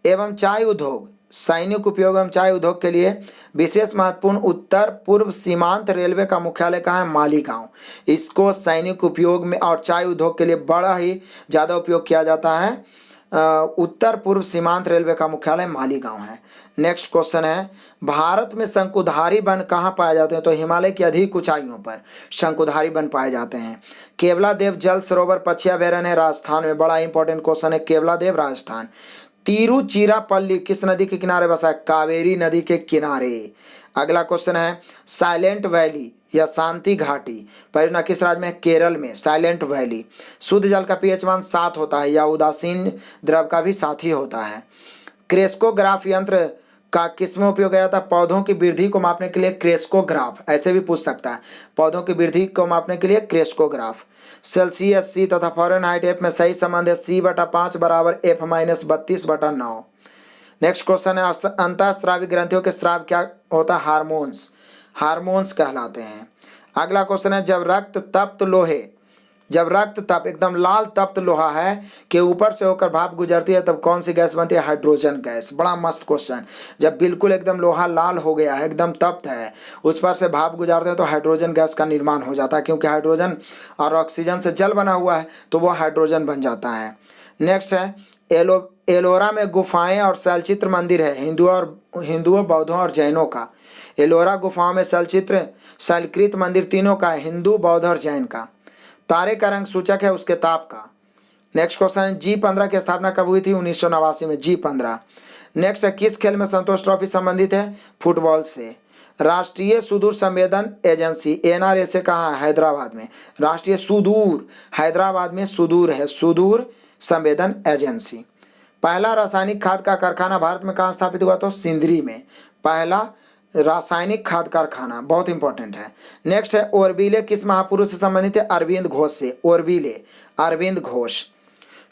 एवं चाय उद्योग सैनिक उपयोग एवं चाय उद्योग के लिए विशेष महत्वपूर्ण उत्तर पूर्व सीमांत रेलवे का मुख्यालय कहाँ है? मालीगांव। इसको सैनिक उपयोग में और चाय उद्योग के लिए बड़ा ही ज़्यादा उपयोग किया जाता है। उत्तर पूर्व सीमांत रेलवे का मुख्यालय मालीगांव है। नेक्स्ट क्वेश्चन है, भारत में शंकुधारी वन कहाँ पाए जाते हैं? तो हिमालय की अधिक ऊंचाइयों पर शंकुधारी वन पाए जाते हैं। केवलादेव जल सरोवर पछिया अभयारण्य है राजस्थान में, बड़ा इंपॉर्टेंट क्वेश्चन है, केवलादेव राजस्थान। तिरुचिरापल्ली किस नदी के किनारे बसा है? कावेरी नदी के किनारे। अगला क्वेश्चन है, साइलेंट वैली या शांति घाटी परियोजना किस राज्य में? केरल में, साइलेंट वैली। शुद्ध जल का पीएच मान 7 होता है या उदासीन द्रव का भी 7 ही होता है। क्रेस्कोग्राफ यंत्र का किसमें उपयोग किया जाता है? पौधों की वृद्धि को मापने के लिए क्रेस्कोग्राफ, ऐसे भी पूछ सकता है, पौधों की वृद्धि को मापने के लिए क्रेस्कोग्राफ। सेल्सियस सी तथा फ़ारेनहाइट एफ में सही संबंध है C/5 बराबर F-32/9। नेक्स्ट क्वेश्चन है, अंतःस्रावी ग्रंथियों के स्राव क्या होता है? हार्मोन्स, हार्मोन्स कहलाते हैं। अगला क्वेश्चन है, जब रक्त तप एकदम लाल तप्त लोहा है के ऊपर से होकर भाप गुजरती है तब कौन सी गैस बनती है? Hydrogen gas. बड़ा मस्त क्वेश्चन। जब बिल्कुल एकदम लोहा लाल हो गया है, एकदम तप्त है, उस पर से भाप गुजारते हैं तो हाइड्रोजन गैस का निर्माण हो जाता है, क्योंकि हाइड्रोजन और ऑक्सीजन से जल बना हुआ है तो वो हाइड्रोजन बन जाता है। नेक्स्ट है, एलोरा में गुफाएं और शैलचित्र मंदिर है हिंदुओं, बौद्धों और जैनों का। एलोरा गुफाओं में शैलचित्र, शैलकृत मंदिर तीनों का है, हिंदू, बौद्ध और जैन का। तारे का रंग सूचक है उसके ताप का। नेक्स्ट क्वेश्चन है, G15 की स्थापना कब हुई थी? 1989 में, G15। नेक्स्ट है, किस खेल में संतोष ट्रॉफी संबंधित है? फुटबॉल से। राष्ट्रीय सुदूर संवेदन एजेंसी NRSA कहाँ है? हैदराबाद में। राष्ट्रीय सुदूर, हैदराबाद में सुदूर है, सुदूर संवेदन एजेंसी। पहला रासायनिक खाद का कारखाना भारत में कहाँ स्थापित हुआ? तो सिंदरी में, पहला रासायनिक खाद कारखाना, बहुत इंपॉर्टेंट है। नेक्स्ट है, ओरबिले किस महापुरुष से संबंधित है? अरविंद घोष से। ओरबिले, अरविंद घोष।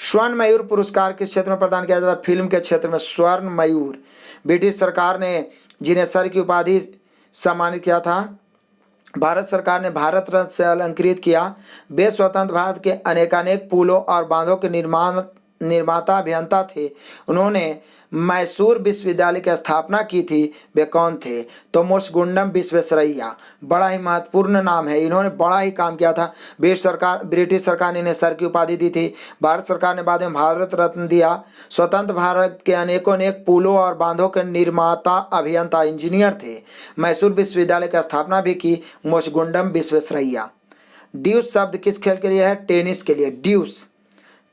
स्वर्ण मयूर पुरस्कार किस क्षेत्र में प्रदान किया जाता है? फिल्म के क्षेत्र में स्वर्ण मयूर। ब्रिटिश सरकार ने जिन्हें सर की उपाधि सम्मानित किया था, भारत सरकार ने भारत रत्न से अलंकृत किया। वे स्वतंत्र भारत के अनेकानेक पुलों और बांधों के निर्माता अभियंता थे। उन्होंने मैसूर विश्वविद्यालय की स्थापना की थी। वे कौन थे? तो मुर्शगुंडम विश्वेश्वरैया, बड़ा ही महत्वपूर्ण नाम है, इन्होंने बड़ा ही काम किया था। ब्रिटिश सरकार ने इन्हें सर की उपाधि दी थी। भारत सरकार ने बाद में भारत रत्न दिया। स्वतंत्र भारत के अनेक पुलों और बांधों के निर्माता अभियंता इंजीनियर थे। मैसूर विश्वविद्यालय की स्थापना भी की मुर्शगुंडम विश्वेश्वरैया। ड्यूस शब्द किस खेल के लिए है? टेनिस के लिए, ड्यूस।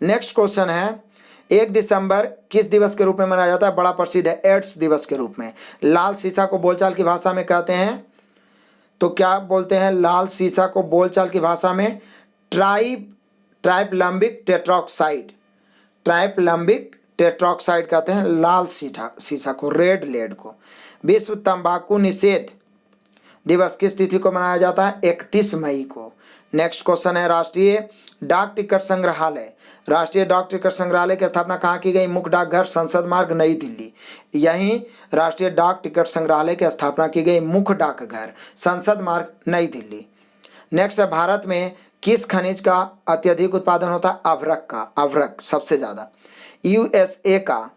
नेक्स्ट क्वेश्चन है, 1 दिसंबर किस दिवस के रूप में मनाया जाता है? बड़ा प्रसिद्ध है, एड्स दिवस के रूप में। लाल सीसा को बोलचाल की भाषा में कहते हैं, तो क्या बोलते हैं? लाल सीसा को बोलचाल की भाषा में ट्राइप्लम्बिक टेट्रॉक्साइड, ट्राइप्लम्बिक टेट्रॉक्साइड कहते हैं लाल सीसा को, रेड लेड को। विश्व तंबाकू निषेध दिवस किस तिथि को मनाया जाता है? 31 मई को। नेक्स्ट क्वेश्चन है, राष्ट्रीय डाक टिकट संग्रहालय, राष्ट्रीय डाक टिकट संग्रहालय की स्थापना कहाँ की गई? मुख्य डाकघर संसद मार्ग, नई दिल्ली। यहीं राष्ट्रीय डाक टिकट संग्रहालय की स्थापना की गई, मुख्य डाकघर संसद मार्ग, नई दिल्ली। नेक्स्ट है, भारत में किस खनिज का अत्यधिक उत्पादन होता है? अभ्रक का, अभ्रक सबसे ज्यादा। USA का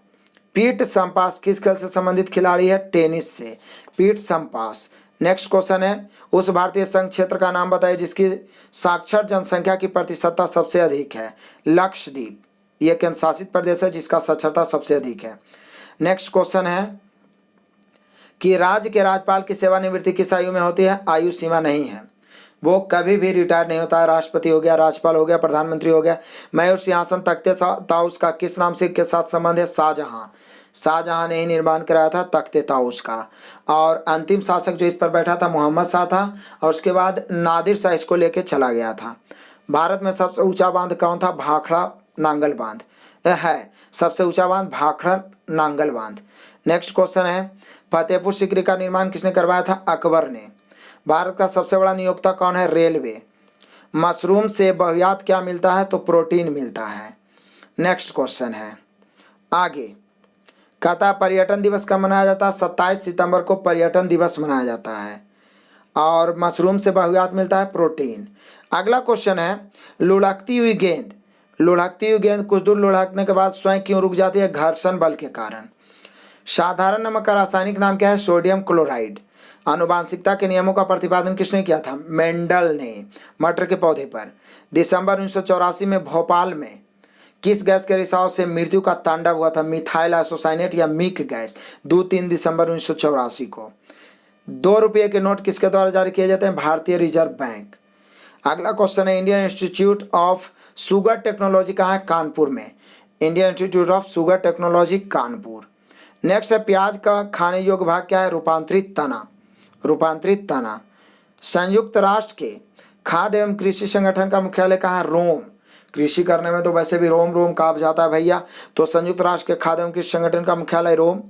पीट संपास किस खेल से संबंधित खिलाड़ी है? टेनिस से, पीट संपास। नेक्स्ट क्वेश्चन है, उस भारतीय संघ क्षेत्र का नाम बताइए जिसकी साक्षर जनसंख्या की प्रतिशतता सबसे अधिक है। लक्षद्वीप, यह केंद्र शासित प्रदेश है जिसका साक्षरता सबसे अधिक है। नेक्स्ट क्वेश्चन है कि राज्य के राज्यपाल की सेवानिवृत्ति किस आयु में होती है? आयु सीमा नहीं है, वो कभी भी रिटायर नहीं होता है। राष्ट्रपति हो गया, राज्यपाल हो गया, प्रधानमंत्री हो गया। मयूर सिंहासन तख्ते ताउस का किस नाम से के साथ संबंध है? शाहजहां, शाहजहां ने ही निर्माण कराया था तख्ते ताउस का। और अंतिम शासक जो इस पर बैठा था मोहम्मद शाह था, और उसके बाद नादिर शाह इसको लेके चला गया था। भारत में सबसे ऊंचा बांध कौन था? भाखड़ा नांगल बांध है, सबसे ऊंचा बांध भाखड़ा नांगल बांध। नेक्स्ट क्वेश्चन है, फतेहपुर सीकरी का निर्माण किसने करवाया था? अकबर ने। भारत का सबसे बड़ा नियोक्ता कौन है? रेलवे। मशरूम से बहुयात क्या मिलता है? तो प्रोटीन मिलता है। नेक्स्ट क्वेश्चन है आगे, कहता पर्यटन दिवस कब मनाया जाता है? 27 सितंबर को पर्यटन दिवस मनाया जाता है। और मशरूम से बहुयात मिलता है प्रोटीन। अगला क्वेश्चन है, लुढ़कती हुई गेंद, लुढ़कती हुई गेंद कुछ दूर लुढ़कने के बाद स्वयं क्यों रुक जाती है? घर्षण बल के कारण। साधारण नमक का रासायनिक नाम क्या है? Sodium chloride. आनुवांशिकता के नियमों का प्रतिपादन किसने किया था? मेंडल ने, मटर के पौधे पर। दिसंबर 1984 में भोपाल में किस गैस के रिसाव से मृत्यु का तांडव हुआ था? मिथाइल आइसोसाइनेट या मिक गैस। 2-3 दिसंबर 1984 को। 2 रुपये के नोट किसके द्वारा जारी किए जाते हैं? भारतीय रिजर्व बैंक। अगला क्वेश्चन है, Indian institute of sugar technology कहाँ है? कानपुर में। Indian institute of sugar technology Kanpur. Next है, प्याज का खाने योग्य भाग क्या है? रूपांतरित तना। रूपांतरित तना। संयुक्त राष्ट्र के खाद्य एवं कृषि संगठन का मुख्यालय कहाँ है? रोम। कृषि करने में तो वैसे भी रोम रोम कहा जाता है भैया, तो संयुक्त राष्ट्र के खाद्य एवं कृषि संगठन का मुख्यालय रोम।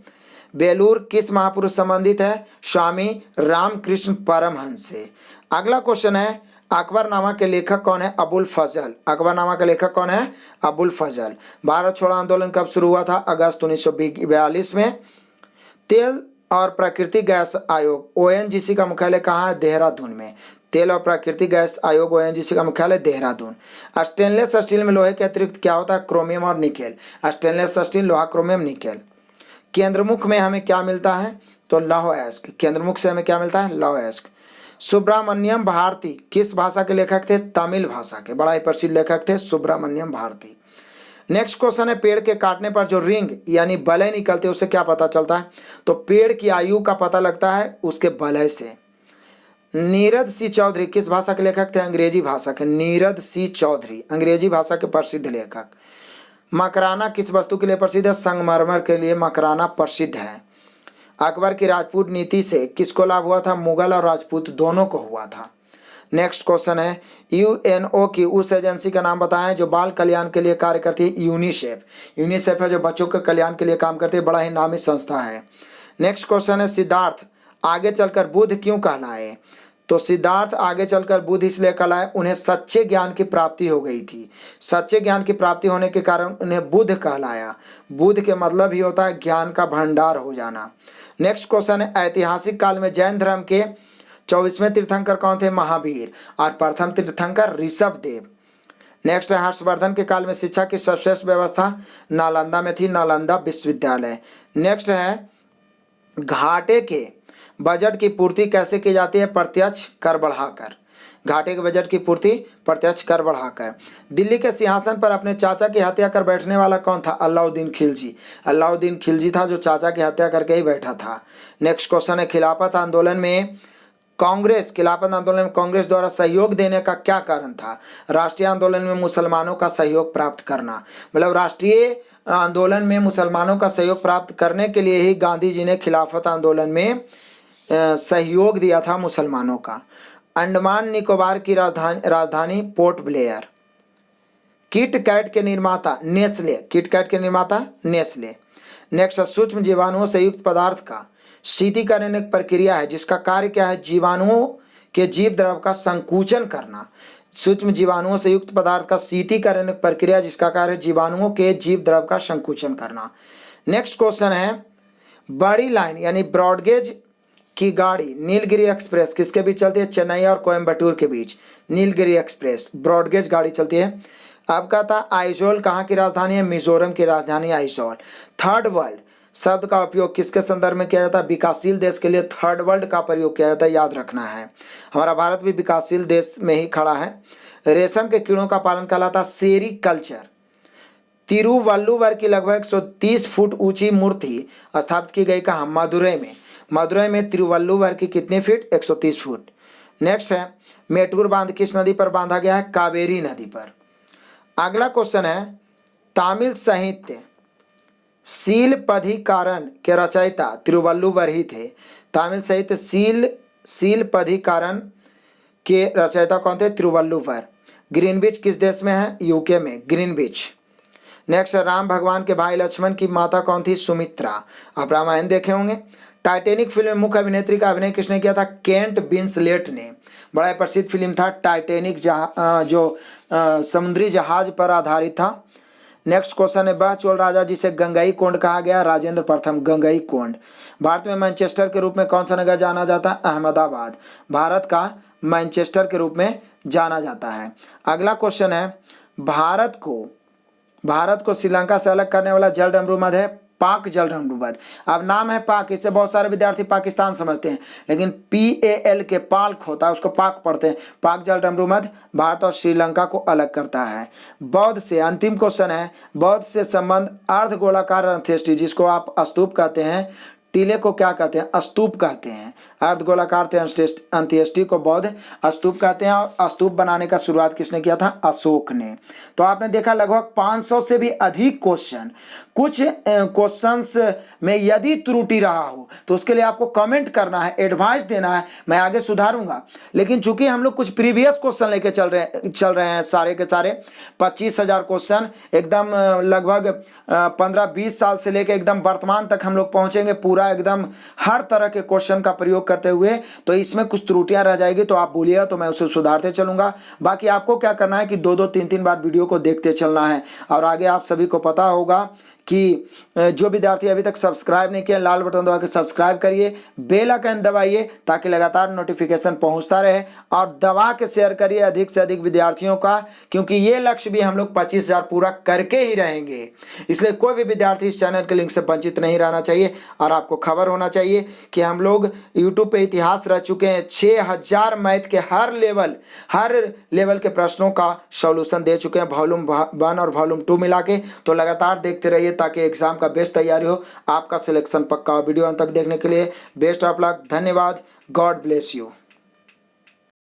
बेलूर किस महापुरुष संबंधित है? स्वामी रामकृष्ण परमहंस से। अगला क्वेश्चन है, अकबरनामा के लेखक कौन है? अबुल फजल। अकबरनामा के लेखक कौन है? अबुल फजल। भारत छोड़ो आंदोलन कब शुरू हुआ था? अगस्त 1942 में। तेल और प्राकृतिक गैस आयोग ओएनजीसी का मुख्यालय कहाँ है? देहरादून में। तेल और प्राकृतिक गैस आयोग ओएनजीसी का मुख्यालय देहरादून। स्टेनलेस स्टील में लोहे के अतिरिक्त क्या होता है? क्रोमियम और निकेल। स्टेनलेस स्टील, लोहा, क्रोमियम, निकेल। केंद्रमुख में हमें क्या मिलता है? तो लौह अयस्क। केंद्रमुख से हमें क्या मिलता है? लौह अयस्क। सुब्रमण्यम भारती किस भाषा के लेखक थे? तमिल भाषा के। बड़ा ही प्रसिद्ध लेखक थे सुब्रमण्यम भारती। नेक्स्ट क्वेश्चन है, पेड़ के काटने पर जो रिंग यानी बलय निकलते हैं उससे क्या पता चलता है? तो पेड़ की आयु का पता लगता है उसके बलय से। नीरद सी चौधरी किस भाषा के लेखक थे? अंग्रेजी भाषा के। नीरद सी चौधरी अंग्रेजी भाषा के प्रसिद्ध लेखक। मकराना किस वस्तु के लिए प्रसिद्ध है? संगमरमर के लिए मकराना प्रसिद्ध है। अकबर की राजपूत नीति से किसको लाभ हुआ था? मुगल और राजपूत दोनों को हुआ था। नेक्स्ट क्वेश्चन है, यूएनओ की उस एजेंसी का नाम बताएं जो बाल कल्याण के लिए कार्य करती है? यूनिसेफ। यूनिसेफ है जो बच्चों के कल्याण के लिए काम करती है, बड़ा ही नामी संस्था है। नेक्स्ट क्वेश्चन है, सिद्धार्थ आगे चलकर बुद्ध क्यों कहलाए? तो सिद्धार्थ आगे चलकर बुद्ध इसलिए कहलाए, उन्हें सच्चे ज्ञान की प्राप्ति हो गई थी। सच्चे ज्ञान की प्राप्ति होने के कारण उन्हें बुद्ध कहलाया। बुद्ध के मतलब ही होता है ज्ञान का भंडार हो जाना। नेक्स्ट क्वेश्चन है, ऐतिहासिक काल में जैन धर्म के 24वें तीर्थंकर कौन थे? महावीर। और प्रथम तीर्थंकर ऋषभदेव। नेक्स्ट है, हर्षवर्धन के काल में शिक्षा की सर्वश्रेष्ठ व्यवस्था नालंदा में थी, नालंदा विश्वविद्यालय। नेक्स्ट है, घाटे के बजट की पूर्ति कैसे की जाती है? प्रत्यक्ष कर बढ़ाकर। घाटे के बजट की पूर्ति प्रत्यक्ष कर बढ़ाकर। दिल्ली के सिंहासन पर अपने चाचा की हत्या कर बैठने वाला कौन था? अलाउद्दीन खिलजी। अलाउद्दीन खिलजी था जो चाचा की हत्या करके ही बैठा था। नेक्स्ट क्वेश्चन है, खिलाफत आंदोलन में कांग्रेस द्वारा सहयोग देने का क्या कारण था? राष्ट्रीय आंदोलन में मुसलमानों का सहयोग प्राप्त करना। मतलब राष्ट्रीय आंदोलन में मुसलमानों का सहयोग प्राप्त करने के लिए ही गांधी जी ने खिलाफत आंदोलन में सहयोग दिया था मुसलमानों का। अंडमान निकोबार की राजधानी पोर्ट ब्लेयर। किट कैट के निर्माता नेस्ले। किट कैट के निर्माता नेस्ले। नेक्स्ट, सूक्ष्म जीवाणुओं से युक्त पदार्थ का शीतीकरण एक प्रक्रिया है जिसका कार्य क्या है? जीवाणुओं के जीव द्रव का संकुचन करना। सूक्ष्म जीवाणुओं से युक्त पदार्थ का शीतीकरण एक प्रक्रिया जिसका कार्य जीवाणुओं के जीव द्रव का संकुचन करना। नेक्स्ट क्वेश्चन है, बड़ी लाइन यानी ब्रॉडगेज की गाड़ी नीलगिरी एक्सप्रेस किसके बीच चलती है? चेन्नई और कोयम्बटूर के बीच नीलगिरी एक्सप्रेस ब्रॉडगेज गाड़ी चलती है। अब कहता, आइजोल कहाँ की राजधानी है? मिजोरम की राजधानी आइजोल। थर्ड वर्ल्ड शब्द का उपयोग किसके संदर्भ में किया जाता है? विकासशील देश के लिए थर्ड वर्ल्ड का प्रयोग किया जाता है, याद रखना है। हमारा भारत भी विकासशील देश में ही खड़ा है। रेशम के कीड़ों का पालन कहलाता सेरीकल्चर। तिरुवल्लुवर की लगभग 130 फुट ऊंची मूर्ति स्थापित की गई कहाँ? मदुरई में। मदुरई में तिरुवल्लुवर की कितने फीट? 130 फुट। नेक्स्ट है, मेटूर बांध किस नदी पर बांधा गया है? कावेरी नदी पर। अगला क्वेश्चन है, तमिल साहित्य शीलपधिकारन के रचयिता तिरुवल्लुवर ही थे। तमिल साहित्य शीलपधिकारन के रचयिता कौन थे? तिरुवल्लुवर। ग्रीनविच किस देश में है? यूके में, ग्रीनविच। नेक्स्ट, राम भगवान के भाई लक्ष्मण की माता कौन थी? सुमित्रा। आप रामायण देखे होंगे। टाइटैनिक फिल्म में मुख्य अभिनेत्री का अभिनय किसने किया था? केंट विंसलेट ने। बड़ा प्रसिद्ध फिल्म था टाइटैनिक, जो समुद्री जहाज पर आधारित था। नेक्स्ट क्वेश्चन है, वह चोल राजा जिसे गंगई कोंड कहा गया? राजेंद्र प्रथम गंगई कोंड। भारत में मैनचेस्टर के रूप में कौन सा नगर जाना जाता है? अहमदाबाद। भारत का मैनचेस्टर के रूप में जाना जाता है। अगला क्वेश्चन है, भारत को श्रीलंका से अलग करने वाला जल डमरू मध्य है पाक जल डमरूमद। अब नाम है पाक, इससे बहुत सारे विद्यार्थी पाकिस्तान समझते हैं, लेकिन PAL के पाल्क होता है, उसको पाक पढ़ते हैं। पाक जल डमरूमद भारत और श्रीलंका को अलग करता है। बौद्ध से अंतिम क्वेश्चन है, बौद्ध से संबंध अर्ध गोलाकार अंत्येष्टि, जिसको आप स्तूप कहते हैं, टीले को क्या कहते हैं, स्तूप कहते हैं। अर्धगोलाकार अंत्येष्टि को बौद्ध स्तूप कहते हैं। और स्तूप बनाने का शुरुआत किसने किया था, अशोक ने। तो आपने देखा लगभग 500 से भी अधिक क्वेश्चन। कुछ क्वेश्चंस में यदि त्रुटि रहा हो तो उसके लिए आपको कमेंट करना है, एडवाइस देना है, मैं आगे सुधारूंगा। लेकिन चूंकि हम लोग कुछ प्रीवियस क्वेश्चन लेके चल रहे हैं सारे के सारे 25,000 क्वेश्चन, एकदम लगभग 15-20 साल से लेके एकदम वर्तमान तक हम लोग पहुंचेंगे, पूरा एकदम हर तरह के क्वेश्चन का प्रयोग करते हुए। तो इसमें कुछ त्रुटियां रह जाएगी तो आप बोलिएगा तो मैं उसे सुधारते चलूंगा। बाकी आपको क्या करना है कि 2-2, 3-3 बार वीडियो को देखते चलना है। और आगे आप सभी को पता होगा कि जो विद्यार्थी अभी तक सब्सक्राइब नहीं किया, लाल बटन दबा के सब्सक्राइब करिए, बेल आइकन दबाइए ताकि लगातार नोटिफिकेशन पहुंचता रहे, और दबा के शेयर करिए अधिक से अधिक विद्यार्थियों का, क्योंकि ये लक्ष्य भी हम लोग 25,000 पूरा करके ही रहेंगे। इसलिए कोई भी विद्यार्थी इस चैनल के लिंक से वंचित नहीं रहना चाहिए। और आपको खबर होना चाहिए कि हम लोग यूट्यूब पे इतिहास रह चुके हैं, 6,000 मैथ के हर लेवल के प्रश्नों का सॉल्यूशन दे चुके हैं, वॉल्यूम 1 और वॉल्यूम 2 मिला के। तो लगातार देखते रहिए ताकि एग्जाम का बेस्ट तैयारी हो, आपका सिलेक्शन पक्का हो। वीडियो अंत तक देखने के लिए बेस्ट ऑफ लक, धन्यवाद, गॉड ब्लेस यू।